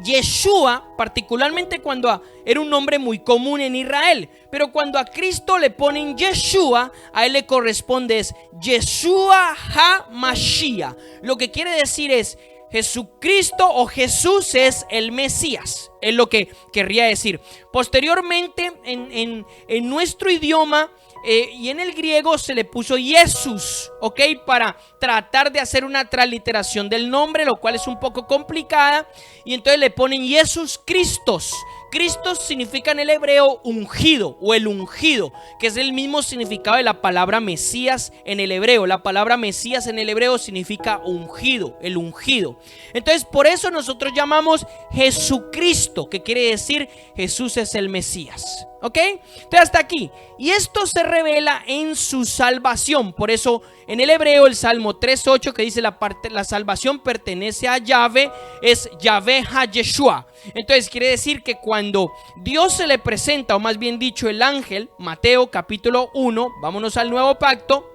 Speaker 1: Yeshua, particularmente cuando era un nombre muy común en Israel, pero cuando a Cristo le ponen Yeshua, a él le corresponde es Yeshua HaMashiach. Lo que quiere decir es Jesucristo o Jesús es el Mesías, es lo que querría decir. Posteriormente en nuestro idioma y en el griego se le puso Jesús, ok, para tratar de hacer una transliteración del nombre, lo cual es un poco complicada, y entonces le ponen Jesús Cristos, Cristo significa en el hebreo ungido o el ungido, que es el mismo significado de la palabra Mesías en el hebreo. La palabra Mesías en el hebreo significa ungido, el ungido. Entonces por eso nosotros llamamos Jesucristo, que quiere decir Jesús es el Mesías. ¿Ok? Entonces hasta aquí. Y esto se revela en su salvación. Por eso en el hebreo el Salmo 3.8 que dice la salvación pertenece a Yahvé, es Yahvé HaYeshua. Entonces quiere decir que cuando Dios se le presenta, o más bien dicho el ángel, Mateo capítulo 1, vámonos al nuevo pacto,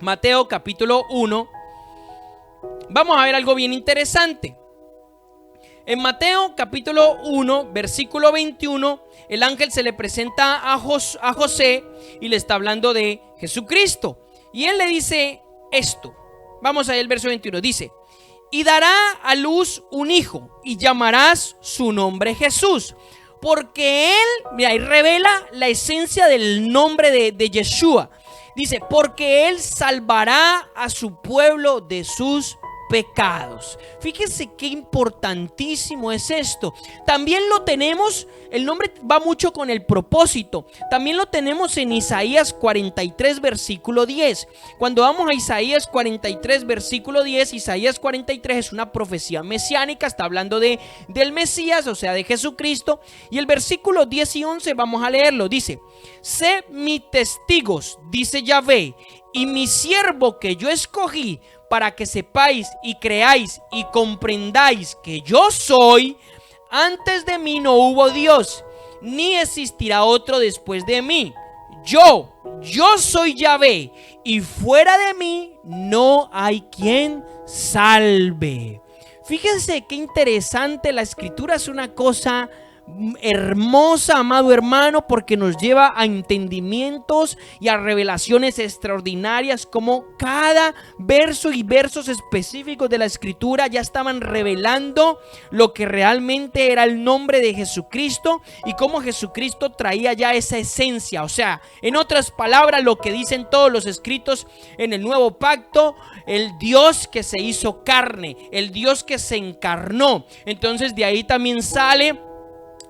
Speaker 1: Mateo capítulo 1, vamos a ver algo bien interesante. En Mateo capítulo 1, versículo 21, el ángel se le presenta a José y le está hablando de Jesucristo. Y él le dice esto. Vamos a ver el verso 21. Dice: y dará a luz un hijo y llamarás su nombre Jesús. Porque él, mira, ahí revela la esencia del nombre de Yeshua. Dice, porque él salvará a su pueblo de sus pecados. Fíjense qué importantísimo es esto. También lo tenemos, el nombre va mucho con el propósito. También lo tenemos en Isaías 43 versículo 10. Cuando vamos a Isaías 43 versículo 10, Isaías 43 es una profecía mesiánica, está hablando del Mesías, o sea de Jesucristo. Y el versículo 10 y 11 vamos a leerlo. Dice: sé mis testigos, dice Yahvé, y mi siervo que yo escogí, para que sepáis y creáis y comprendáis que yo soy. Antes de mí no hubo Dios, ni existirá otro después de mí. Yo soy Yahvé, y fuera de mí no hay quien salve. Fíjense qué interesante, la escritura es una cosa hermosa, amado hermano, porque nos lleva a entendimientos y a revelaciones extraordinarias, como cada verso y versos específicos de la escritura ya estaban revelando lo que realmente era el nombre de Jesucristo y cómo Jesucristo traía ya esa esencia. O sea, en otras palabras, lo que dicen todos los escritos en el nuevo pacto: el Dios que se hizo carne, el Dios que se encarnó. Entonces de ahí también sale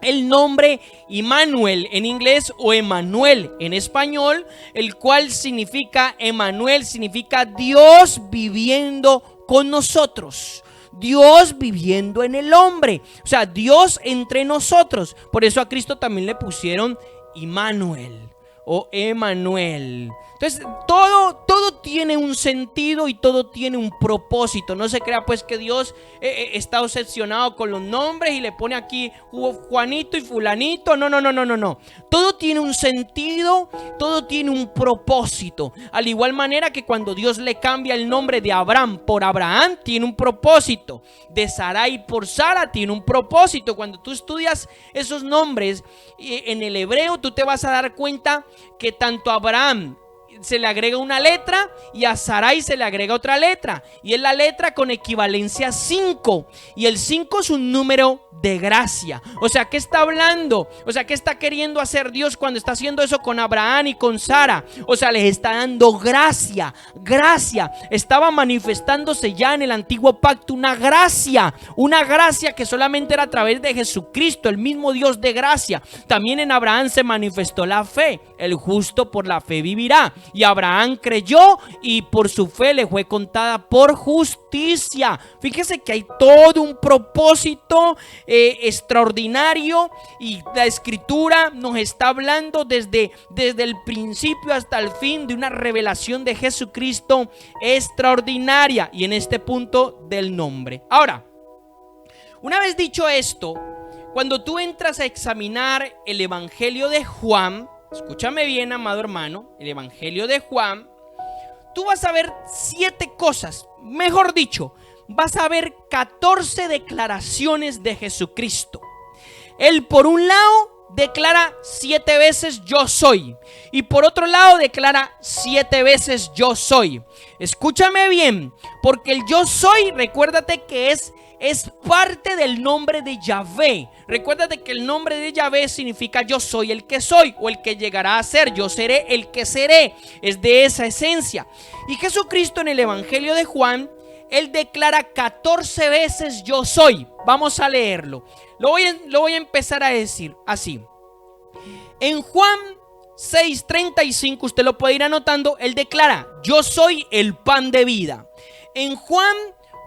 Speaker 1: el nombre Immanuel en inglés o Emanuel en español, el cual significa, Emanuel significa Dios viviendo con nosotros, Dios viviendo en el hombre, o sea, Dios entre nosotros. Por eso a Cristo también le pusieron Immanuel o Emanuel. Entonces todo tiene un sentido y todo tiene un propósito. No se crea pues que Dios está obsesionado con los nombres y le pone aquí Juanito y fulanito. No. Todo tiene un sentido, todo tiene un propósito. Al igual manera que cuando Dios le cambia el nombre de Abraham por Abraham, tiene un propósito. De Sarai por Sara, tiene un propósito. Cuando tú estudias esos nombres en el hebreo, tú te vas a dar cuenta que tanto a Abraham se le agrega una letra y a Sarai se le agrega otra letra, y es la letra con equivalencia 5, y el 5 es un número de gracia. O sea, ¿qué está hablando? O sea, ¿qué está queriendo hacer Dios cuando está haciendo eso con Abraham y con Sara? O sea, les está dando gracia. Estaba manifestándose ya en el antiguo pacto una gracia que solamente era a través de Jesucristo, el mismo Dios de gracia. También en Abraham se manifestó la fe. El justo por la fe vivirá. Y Abraham creyó y por su fe le fue contada por justicia. Fíjese que hay todo un propósito extraordinario, y la escritura nos está hablando desde el principio hasta el fin de una revelación de Jesucristo extraordinaria, y en este punto del nombre. Ahora, una vez dicho esto, cuando tú entras a examinar el Evangelio de Juan, escúchame bien, amado hermano, el Evangelio de Juan, tú vas a ver 7 cosas, mejor dicho, vas a ver 14 declaraciones de Jesucristo. Él, por un lado, declara 7 veces yo soy, y por otro lado declara 7 veces yo soy. Escúchame bien, porque el yo soy, recuérdate que es parte del nombre de Yahvé. Recuérdate que el nombre de Yahvé significa yo soy el que soy, o el que llegará a ser, yo seré el que seré. Es de esa esencia. Y Jesucristo en el Evangelio de Juan, Él declara 14 veces yo soy. Vamos a leerlo. Lo voy a empezar a decir así. En Juan 6:35, usted lo puede ir anotando, Él declara, yo soy el pan de vida. En Juan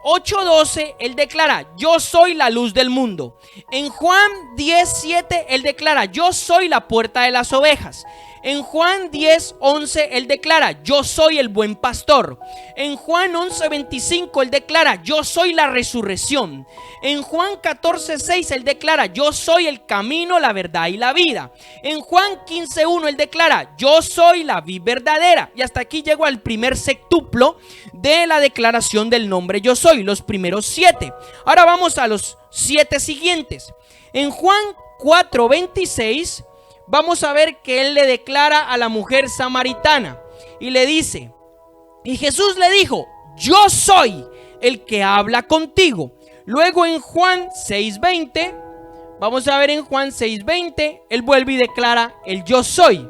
Speaker 1: 8:12, Él declara, yo soy la luz del mundo. En Juan 10:7, Él declara, yo soy la puerta de las ovejas. En Juan 10:11, Él declara, yo soy el buen pastor. En Juan 11:25, Él declara, yo soy la resurrección. En Juan 14:6, Él declara, yo soy el camino, la verdad y la vida. En Juan 15:1, Él declara, yo soy la vid verdadera. Y hasta aquí llego al primer sextuplo de la declaración del nombre yo soy, los primeros 7. Ahora vamos a los 7 siguientes. En Juan 4:26, vamos a ver que Él le declara a la mujer samaritana y le dice, y Jesús le dijo, yo soy el que habla contigo. Luego en Juan 6:20, vamos a ver en Juan 6:20, Él vuelve y declara el yo soy.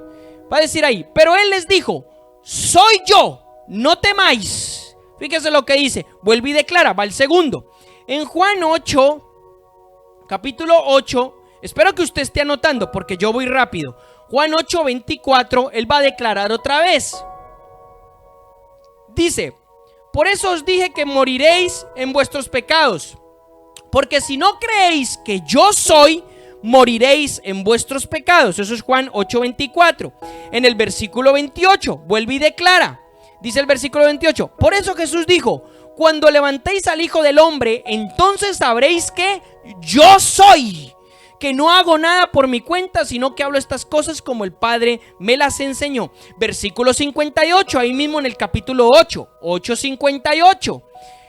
Speaker 1: Va a decir ahí, pero Él les dijo, soy yo, no temáis. Fíjese lo que dice, vuelve y declara, va el segundo. En Juan 8, capítulo 8, espero que usted esté anotando porque yo voy rápido. Juan 8:24, Él va a declarar otra vez. Dice, por eso os dije que moriréis en vuestros pecados, porque si no creéis que yo soy, moriréis en vuestros pecados. Eso es Juan 8:24. En el versículo 28, vuelve y declara. Dice el versículo 28, por eso Jesús dijo, cuando levantéis al Hijo del Hombre, entonces sabréis que yo soy, que no hago nada por mi cuenta, sino que hablo estas cosas como el Padre me las enseñó. Versículo 58, ahí mismo en el capítulo 8, 8:58.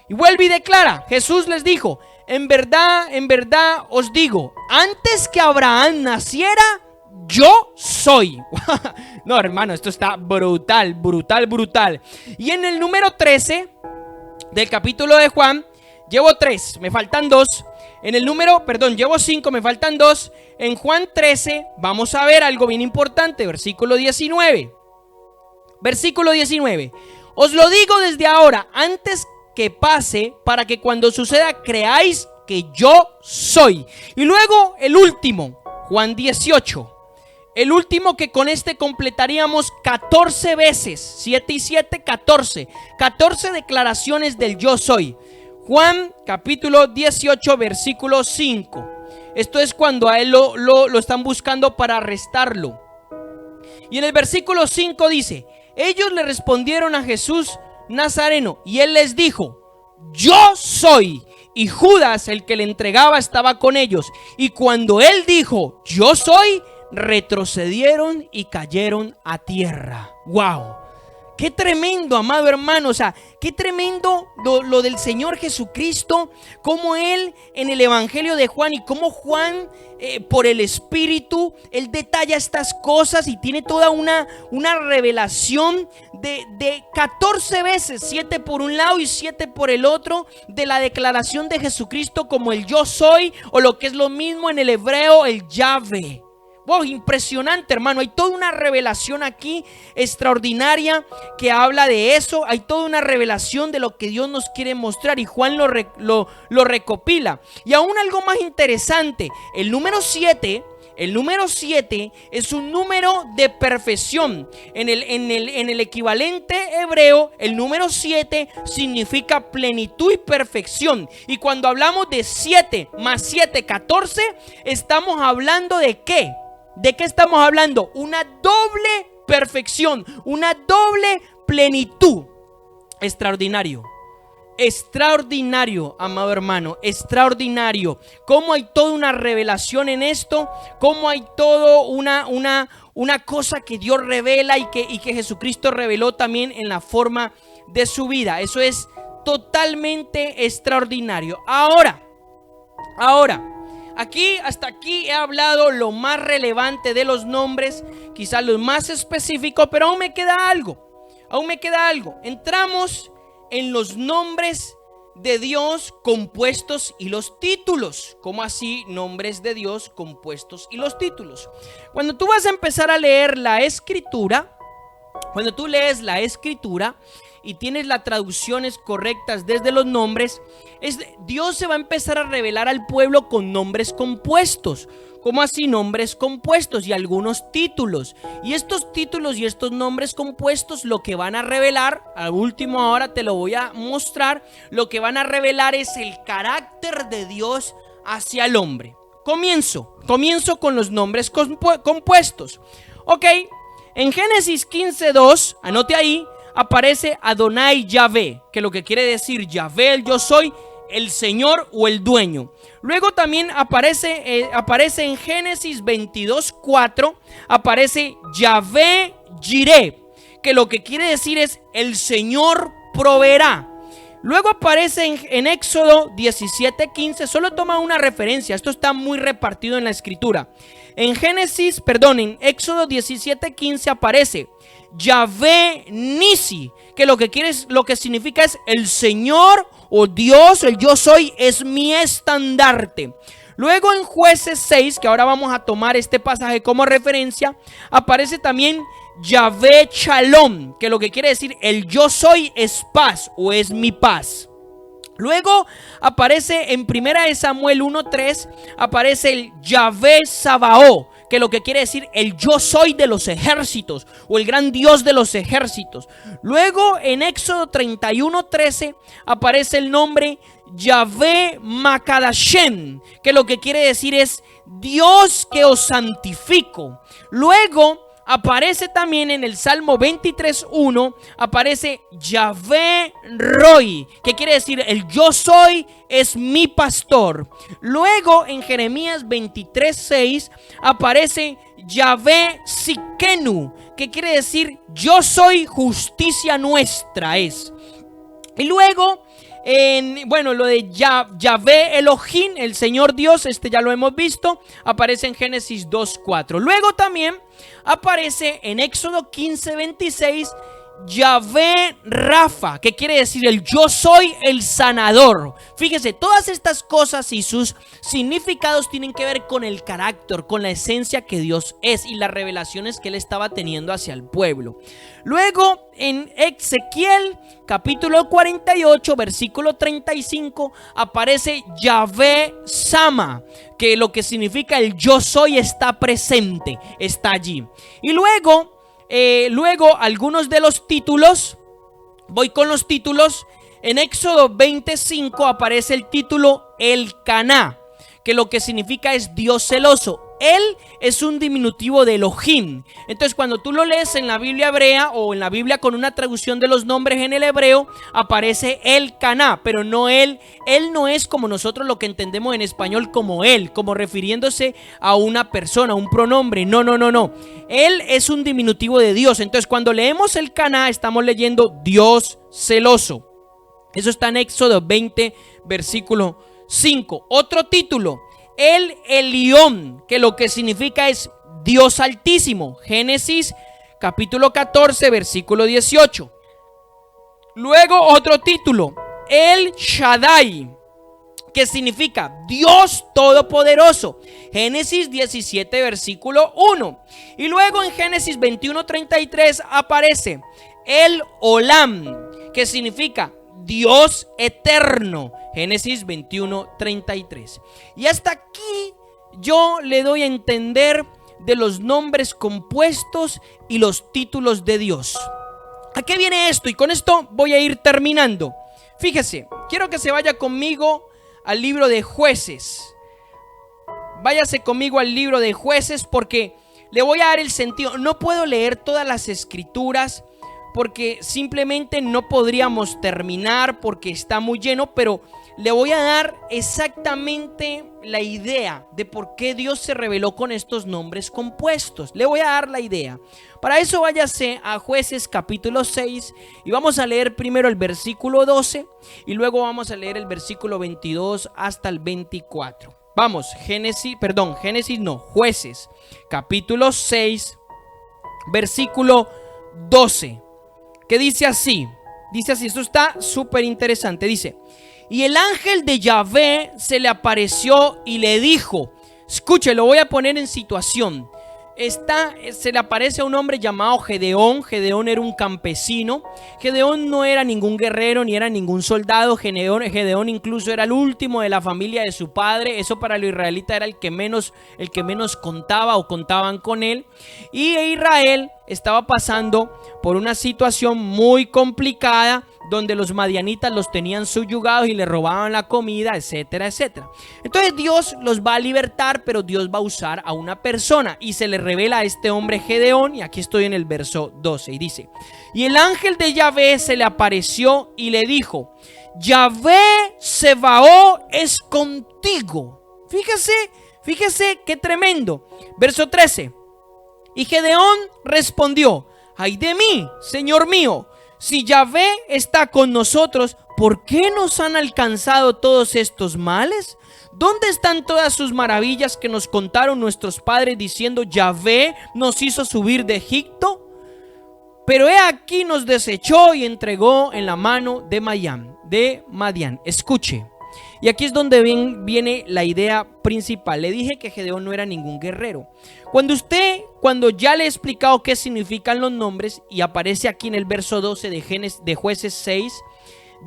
Speaker 1: Y vuelve y declara, Jesús les dijo, en verdad os digo, antes que Abraham naciera, yo soy. No, hermano, esto está brutal. Y en el número 13 del capítulo de Juan, llevo 3, me faltan 2. En el número, llevo 5, me faltan 2. En Juan 13 vamos a ver algo bien importante, versículo 19. Versículo 19. Os lo digo desde ahora, antes que pase, para que cuando suceda creáis que yo soy. Y luego el último, Juan 18. El último que con este completaríamos 14 veces, 7 y 7, 14. 14 declaraciones del yo soy. Juan capítulo 18 versículo 5. Esto es cuando a él lo están buscando para arrestarlo. Y en el versículo 5 dice, ellos le respondieron a Jesús Nazareno y él les dijo, yo soy. Y Judas, el que le entregaba, estaba con ellos. Y cuando él dijo, yo soy, retrocedieron y cayeron a tierra. ¡Wow! Qué tremendo, amado hermano, o sea, qué tremendo lo del Señor Jesucristo, como Él en el Evangelio de Juan y como Juan por el Espíritu, Él detalla estas cosas y tiene toda una revelación de 14 veces, 7 por un lado y 7 por el otro, de la declaración de Jesucristo como el yo soy, o lo que es lo mismo en el hebreo, el Yahvé. Wow, impresionante, hermano. Hay toda una revelación aquí extraordinaria que habla de eso. Hay toda una revelación de lo que Dios nos quiere mostrar y Juan lo recopila. Y aún algo más interesante, el número 7 es un número de perfección. En el equivalente hebreo, el número 7 significa plenitud y perfección. Y cuando hablamos de 7 más 7, 14, estamos hablando ¿de qué? ¿De qué estamos hablando? Una doble perfección, una doble plenitud. Extraordinario. Extraordinario, amado hermano, extraordinario. Cómo hay toda una revelación en esto, cómo hay todo una cosa que Dios revela y que Jesucristo reveló también en la forma de su vida. Eso es totalmente extraordinario. Ahora, hasta aquí he hablado lo más relevante de los nombres, quizás los más específicos, pero aún me queda algo. Entramos en los nombres de Dios compuestos y los títulos. ¿Cómo así nombres de Dios compuestos y los títulos? Cuando tú vas a empezar a leer la escritura, Cuando tú lees la escritura y tienes las traducciones correctas desde los nombres, Dios se va a empezar a revelar al pueblo con nombres compuestos. ¿Cómo así nombres compuestos? Y algunos títulos. Y estos títulos y estos nombres compuestos lo que van a revelar, al último ahora te lo voy a mostrar, lo que van a revelar es el carácter de Dios hacia el hombre. Comienzo con los nombres compuestos. Ok, en Génesis 15:2, anote ahí, aparece Adonai Yahvé, que lo que quiere decir Yahvé, el yo soy, el Señor o el dueño. Luego también aparece en Génesis 22:4, aparece Yahvé Jireh, que lo que quiere decir es el Señor proveerá. Luego aparece en Éxodo 17:15, solo toma una referencia, esto está muy repartido en la escritura. En Éxodo 17:15 aparece Yahvé Nisi, que lo que significa es el Señor o Dios, el yo soy, es mi estandarte. Luego en Jueces 6, que ahora vamos a tomar este pasaje como referencia, aparece también Yahvé Shalom, que lo que quiere decir el yo soy es paz o es mi paz. Luego aparece en 1 Samuel 1:3, aparece el Yahvé Sabaoth, que lo que quiere decir el yo soy de los ejércitos o el gran Dios de los ejércitos. Luego en Éxodo 31:13 aparece el nombre Yahvé Makadashem, que lo que quiere decir es Dios que os santifico. Luego aparece también en el Salmo 23:1, aparece Yahvé Roi, que quiere decir el yo soy es mi pastor. Luego en Jeremías 23:6 aparece Yahvé Sikenu, que quiere decir yo soy justicia nuestra es. Y luego lo de Yahvé Elohim, el Señor Dios, ya lo hemos visto, aparece en Génesis 2:4. Luego también aparece en Éxodo 15:26 Yahvé Rafa, que quiere decir el yo soy el sanador. Fíjese, todas estas cosas y sus significados tienen que ver con el carácter, con la esencia que Dios es y las revelaciones que él estaba teniendo hacia el pueblo. Luego en Ezequiel capítulo 48 versículo 35 aparece Yahvé Sama, que lo que significa el yo soy está presente, está allí. Y luego algunos de los títulos, voy con los títulos. En Éxodo 25 aparece el título El Caná, que lo que significa es Dios celoso. Él es un diminutivo de Elohim. Entonces cuando tú lo lees en la Biblia hebrea o en la Biblia con una traducción de los nombres en el hebreo, aparece El Caná, pero no él no es como nosotros lo que entendemos en español como él, como refiriéndose a una persona, un pronombre. No. Él es un diminutivo de Dios. Entonces cuando leemos El Caná estamos leyendo Dios celoso. Eso está en Éxodo 20 versículo 5. Otro título, El Elión, que lo que significa es Dios altísimo. Génesis capítulo 14 versículo 18. Luego otro título, El Shaddai, que significa Dios todopoderoso. Génesis 17 versículo 1. Y luego en Génesis 21:33 aparece El Olam, que significa Dios eterno. Génesis 21:33. Y hasta aquí yo le doy a entender de los nombres compuestos y los títulos de Dios. ¿A qué viene esto? Y con esto voy a ir terminando. Fíjese, quiero que se vaya conmigo al libro de Jueces. Váyase conmigo al libro de Jueces porque le voy a dar el sentido. No puedo leer todas las escrituras porque simplemente no podríamos terminar porque está muy lleno, pero le voy a dar exactamente la idea de por qué Dios se reveló con estos nombres compuestos. Le voy a dar la idea. Para eso váyase a Jueces capítulo 6 y vamos a leer primero el versículo 12 y luego vamos a leer el versículo 22 hasta el 24. Vamos, Jueces capítulo 6 versículo 12. Que dice así, esto está súper interesante, dice: y el ángel de Yahvé se le apareció y le dijo, escuche, lo voy a poner en situación, se le aparece a un hombre llamado Gedeón. Gedeón era un campesino. Gedeón no era ningún guerrero ni era ningún soldado. Gedeón incluso era el último de la familia de su padre. Eso para los israelitas era el que menos contaba o contaban con él. Y Israel estaba pasando por una situación muy complicada, donde los madianitas los tenían subyugados y les robaban la comida, etcétera, etcétera. Entonces Dios los va a libertar, pero Dios va a usar a una persona y se le revela a este hombre Gedeón. Y aquí estoy en el verso 12 y dice: y el ángel de Yahvé se le apareció y le dijo: Yahvé Sebaot es contigo. Fíjese qué tremendo. Verso 13: y Gedeón respondió: ay de mí, Señor mío, si Yahvé está con nosotros, ¿por qué nos han alcanzado todos estos males? ¿Dónde están todas sus maravillas que nos contaron nuestros padres diciendo: Yahvé nos hizo subir de Egipto? Pero he aquí nos desechó y entregó en la mano de Madián. Escuche. Y aquí es donde viene la idea principal. Le dije que Gedeón no era ningún guerrero. Cuando ya le he explicado qué significan los nombres, y aparece aquí en el verso 12 de Jueces 6,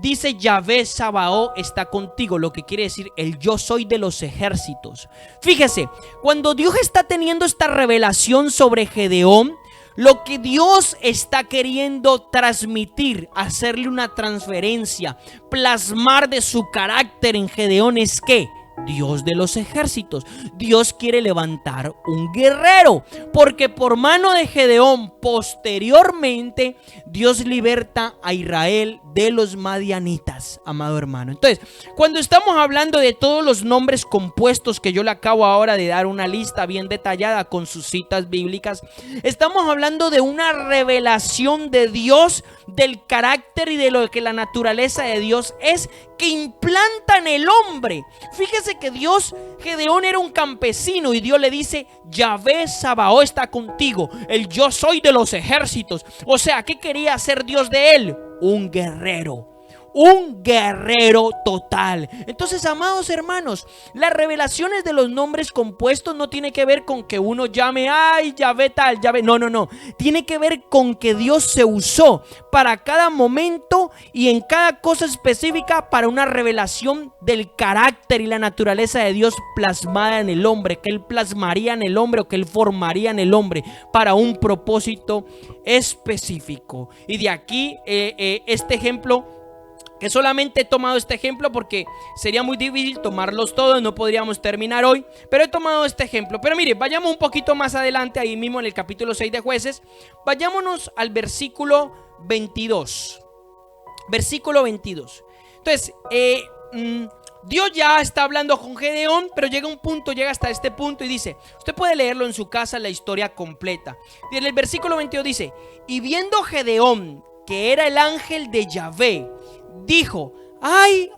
Speaker 1: dice: Yahvé Sabaoth está contigo, lo que quiere decir el yo soy de los ejércitos. Fíjese, cuando Dios está teniendo esta revelación sobre Gedeón, lo que Dios está queriendo transmitir, hacerle una transferencia, plasmar de su carácter en Gedeón es que Dios de los ejércitos. Dios quiere levantar un guerrero, porque por mano de Gedeón posteriormente Dios liberta a Israel de los madianitas, amado hermano. Entonces, cuando estamos hablando de todos los nombres compuestos que yo le acabo ahora de dar una lista bien detallada con sus citas bíblicas, estamos hablando de una revelación de Dios, del carácter y de lo que la naturaleza de Dios es, que implanta en el hombre. Fíjese que Gedeón era un campesino y Dios le dice: Yahvé Sabaoth está contigo, el yo soy de los ejércitos. O sea, ¿qué quería hacer Dios de él? Un guerrero total. Entonces, amados hermanos, las revelaciones de los nombres compuestos no tiene que ver con que uno llame: ay, Yahvé tal, Yahvé. No. Tiene que ver con que Dios se usó para cada momento y en cada cosa específica para una revelación del carácter y la naturaleza de Dios plasmada en el hombre, que Él plasmaría en el hombre o que Él formaría en el hombre para un propósito específico. Y de aquí este ejemplo, que solamente he tomado este ejemplo porque sería muy difícil tomarlos todos, no podríamos terminar hoy, pero he tomado este ejemplo. Pero mire, vayamos un poquito más adelante, ahí mismo en el capítulo 6 de Jueces. Vayámonos al versículo 22. Versículo 22. Entonces, Dios ya está hablando con Gedeón, pero llega hasta este punto y dice, usted puede leerlo en su casa, la historia completa. Y en el versículo 22 dice: y viendo Gedeón que era el ángel de Yahvé, dijo: ay,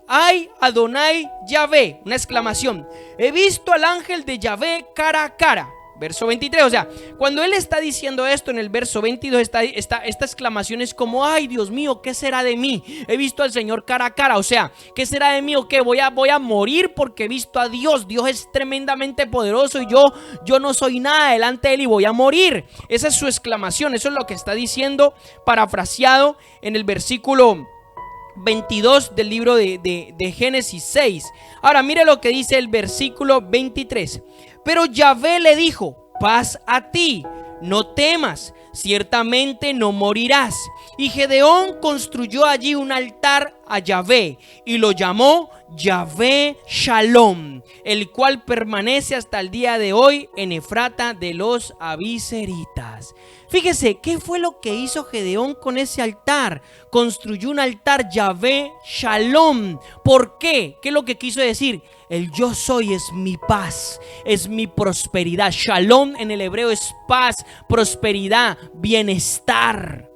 Speaker 1: Adonai Yahvé, una exclamación, he visto al ángel de Yahvé cara a cara. Verso 23, o sea, cuando él está diciendo esto en el verso 22, esta exclamación es como: ay, Dios mío, ¿qué será de mí? He visto al Señor cara a cara. O sea, ¿qué será de mí? ¿O qué? Voy a morir porque he visto a Dios. Dios es tremendamente poderoso y yo no soy nada delante de él y voy a morir. Esa es su exclamación. Eso es lo que está diciendo, parafraseado en el versículo 22 del libro de Génesis 6. Ahora mire lo que dice el versículo 23. Pero Yahvé le dijo: paz a ti, no temas, ciertamente no morirás. Y Gedeón construyó allí un altar a Yahvé y lo llamó Yahvé Shalom, el cual permanece hasta el día de hoy en Efrata de los Abiseritas. Fíjese, ¿qué fue lo que hizo Gedeón con ese altar? Construyó un altar Yahvé Shalom. ¿Por qué? ¿Qué es lo que quiso decir? El yo soy es mi paz, es mi prosperidad. Shalom en el hebreo es paz, prosperidad, bienestar.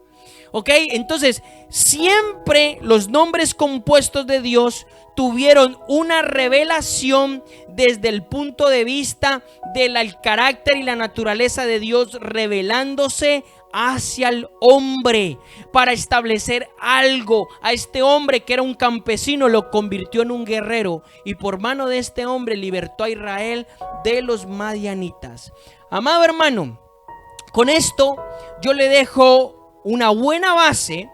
Speaker 1: ¿Ok? Entonces, siempre los nombres compuestos de Dios tuvieron una revelación desde el punto de vista del carácter y la naturaleza de Dios, revelándose hacia el hombre para establecer algo. A este hombre que era un campesino lo convirtió en un guerrero y por mano de este hombre libertó a Israel de los madianitas. Amado hermano, Con esto yo le dejo una buena base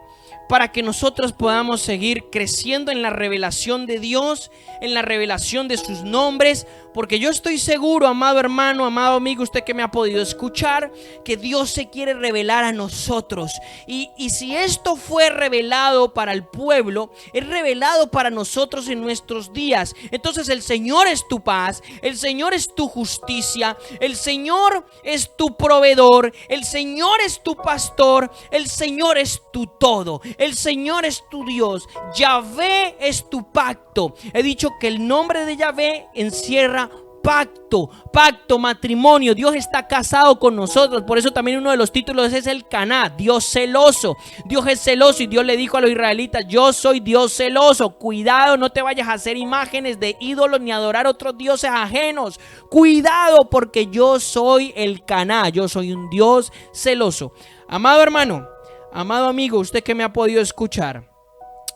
Speaker 1: para que nosotros podamos seguir creciendo en la revelación de Dios, en la revelación de sus nombres, porque yo estoy seguro, amado hermano, amado amigo, usted que me ha podido escuchar, que Dios se quiere revelar a nosotros. Y si esto fue revelado para el pueblo, es revelado para nosotros en nuestros días. Entonces el Señor es tu paz, el Señor es tu justicia, el Señor es tu proveedor, el Señor es tu pastor, el Señor es tu todo, el Señor es tu Dios, Yahvé es tu pacto. He dicho que el nombre de Yahvé encierra pacto, matrimonio. Dios está casado con nosotros. Por eso también uno de los títulos es el Caná, Dios celoso. Dios es celoso y Dios le dijo a los israelitas: yo soy Dios celoso. Cuidado, no te vayas a hacer imágenes de ídolos ni adorar otros dioses ajenos. Cuidado, porque yo soy el Caná, yo soy un Dios celoso. Amado hermano, amado amigo, usted que me ha podido escuchar,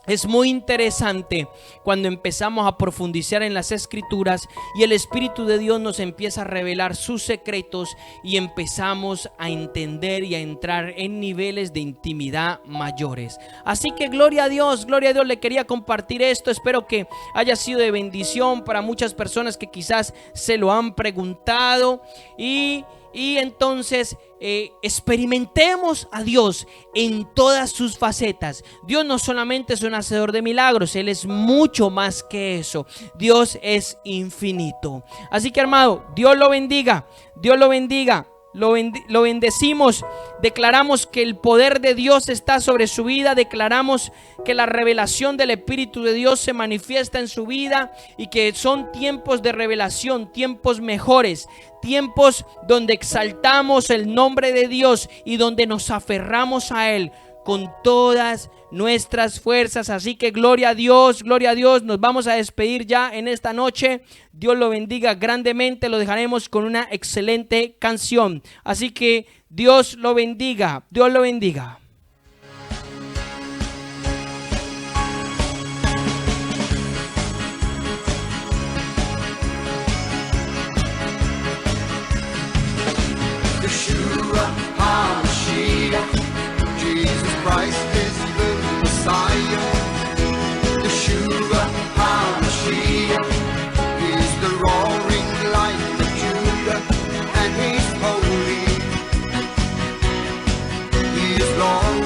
Speaker 1: es muy interesante cuando empezamos a profundizar en las escrituras y el Espíritu de Dios nos empieza a revelar sus secretos y empezamos a entender y a entrar en niveles de intimidad mayores. Así que gloria a Dios, le quería compartir esto. Espero que haya sido de bendición para muchas personas que quizás se lo han preguntado y entonces experimentemos a Dios en todas sus facetas. Dios no solamente es un hacedor de milagros, Él es mucho más que eso. Dios es infinito. Así que, hermano, Dios lo bendiga. Dios lo bendiga. Lo bendecimos, declaramos que el poder de Dios está sobre su vida, declaramos que la revelación del Espíritu de Dios se manifiesta en su vida y que son tiempos de revelación, tiempos mejores, tiempos donde exaltamos el nombre de Dios y donde nos aferramos a Él con todas nuestras fuerzas. Así que gloria a Dios, nos vamos a despedir ya en esta noche. Dios lo bendiga grandemente, lo dejaremos con una excelente canción. Así que Dios lo bendiga, Dios lo bendiga.
Speaker 2: Yeshua HaMashiach, Jesus Christ is the Messiah. Yeshua HaMashiach, He's the roaring lion of Judah, and He's holy. He is Lord.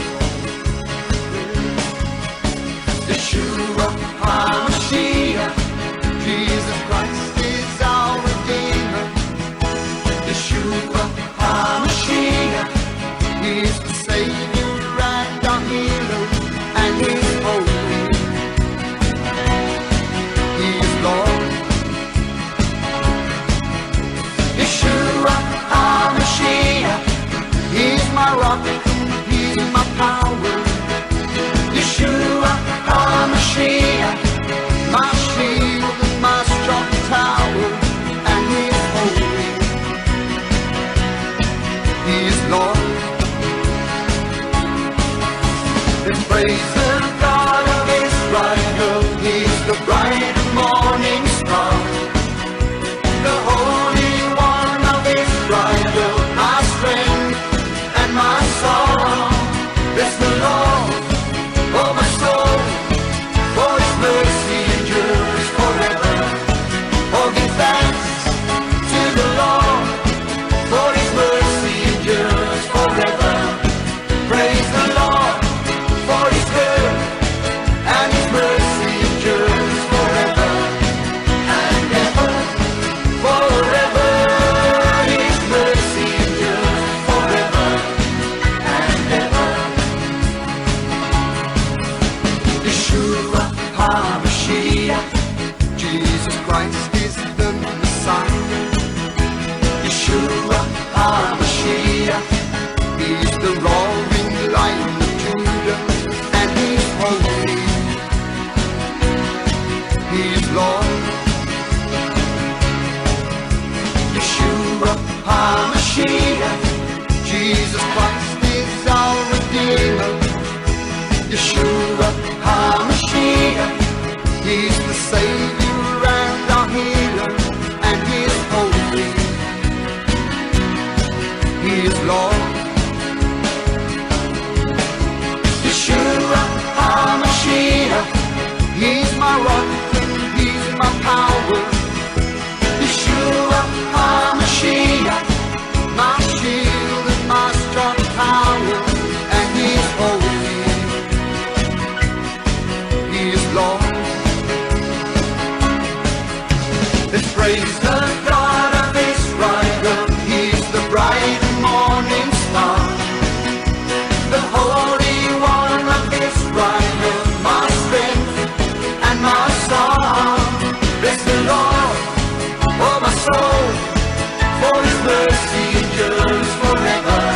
Speaker 2: Yeshua HaMashiach, Jesus Christ is our Redeemer. Yeshua HaMashiach, He's the Savior and our healer, and He's holy. He is Lord. Yeshua HaMashiach, He's my rock, He's my power. Yeshua HaMashiach, my shield and my strong tower, and He's holy. He is Lord. Let's praise the God of Israel. He's the bright morning star, the Holy One of Israel, my strength and my song. Bless the Lord, oh my soul, for His mercy endures forever. Oh, give thanks to the Lord, for His mercy endures forever. Praise the Lord, for His good, and His mercy endures forever and ever. Forever, His mercy endures forever and ever. Yeshua HaMashiach, Jesus Christ is the Messiah. Yeshua HaMashiach, He's the roaring lion of Judah, and He's holy. He is Lord. Yeshua HaMashiach, Jesus Christ is our Redeemer. Yeshua HaMashiach, He's the Savior and our healer, and He is holy. He is Lord. the God of Israel, He's the bright morning star. The Holy One of Israel, my strength and my song. Bless the Lord, oh my soul, for His mercy endures forever.